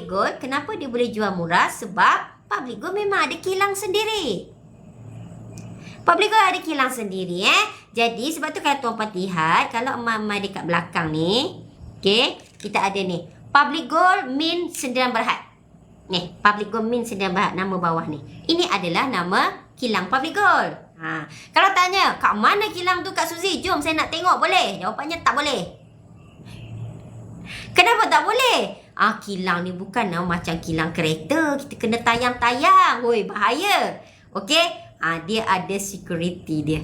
Gold, kenapa dia boleh jual murah? Sebab Public Gold memang ada kilang sendiri. Public Gold ada kilang sendiri Jadi sebab tu kalau tuan-puan lihat, kalau emak-emak dekat belakang ni, okey, kita ada ni Public Gold Min Sendirian Berhad. Ni, Public Gold Min Sendirian Berhad, nama bawah ni. Ini adalah nama kilang Public Gold. Kalau tanya, kat mana kilang tu Kak Suzy? Jom saya nak tengok, boleh? Jawapannya tak boleh. Kenapa tak boleh? Kilang ni bukan macam kilang kereta. Kita kena tayang-tayang. Woi, bahaya. Okey? Dia ada security dia.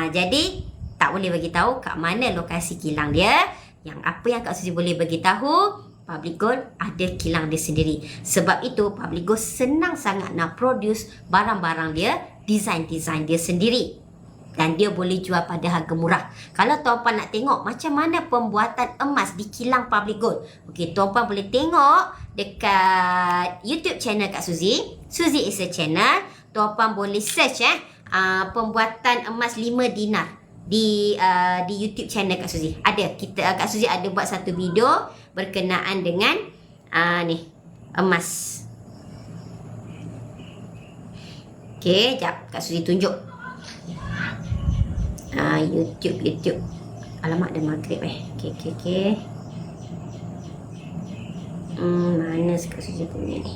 Jadi tak boleh bagi tahu kat mana lokasi kilang dia. Yang apa yang Kak Suzy boleh bagi tahu, Public Gold ada kilang dia sendiri. Sebab itu Public Gold senang sangat nak produce barang-barang dia, design-design dia sendiri. dan dia boleh jual pada harga murah. Kalau tuan-puan nak tengok macam mana pembuatan emas di kilang Public Gold, okey, tuan-puan boleh tengok dekat YouTube channel Kak Suzy. Suzy is a channel. Tuan-puan boleh search pembuatan emas 5 dinar di YouTube channel Kak Suzy. Ada Kak Suzy ada buat satu video berkenaan dengan ni emas. Okey, jap Kak Suzy tunjuk. YouTube. Alamak, dah maghrib Okey. Mana Kak Suzy punya ni?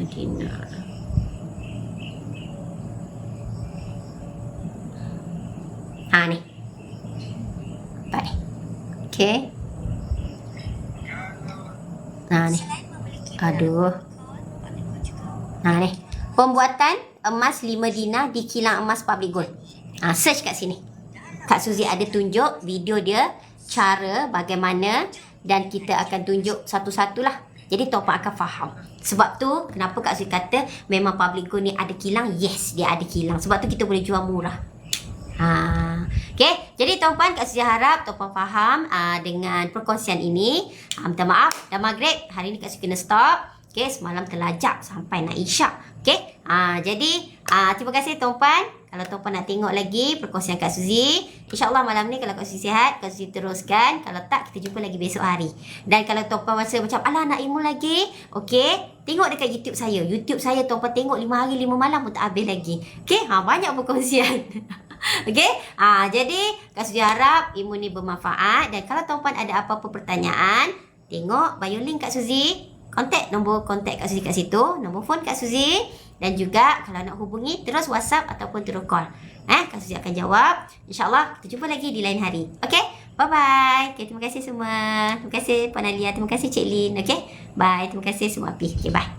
Dinar. Ni. Nampak ni. Okey. Ni. Aduh. Ni. Pembuatan emas 5 dinar di kilang emas Public Gold. Search kat sini. Kak Suzy ada tunjuk video dia, cara bagaimana, dan kita akan tunjuk satu-satulah. Jadi tuan-puan akan faham. Sebab tu kenapa Kak Suzy kata memang Public Gold ni ada kilang. Yes, dia ada kilang. Sebab tu kita boleh jual murah. Okay, jadi tuan-puan, Kak Suzy harap tuan-puan faham dengan perkongsian ini. Minta maaf, dah maghrib. Hari ni Kak Suzy kena stop. Okay, semalam terlajak sampai nak isyak. Okay, jadi terima kasih tuan-puan. Kalau tuan-puan nak tengok lagi perkongsian Kak Suzy, InsyaAllah malam ni kalau Kak Suzy sihat, Kak Suzy teruskan. Kalau tak, kita jumpa lagi besok hari. Dan kalau tuan-puan rasa macam, alah nak ilmu lagi, okay, tengok dekat YouTube saya. YouTube saya tuan-puan tengok 5 hari 5 malam pun tak habis lagi. Okay, banyak perkongsian. Okay, jadi Kak Suzy harap ilmu ni bermanfaat. Dan kalau tuan-puan ada apa-apa pertanyaan, tengok bio link Kak Suzy. Nombor kontak Kak Suzy kat situ, nombor phone Kak Suzy. Dan juga kalau nak hubungi, terus WhatsApp ataupun terus call. Kak Suzy akan jawab. InsyaAllah kita jumpa lagi di lain hari. Okay, bye-bye. Okay, terima kasih semua. Terima kasih Puan Alia, terima kasih Cik Lin. Okay, bye. Terima kasih semua Api. Okay, bye.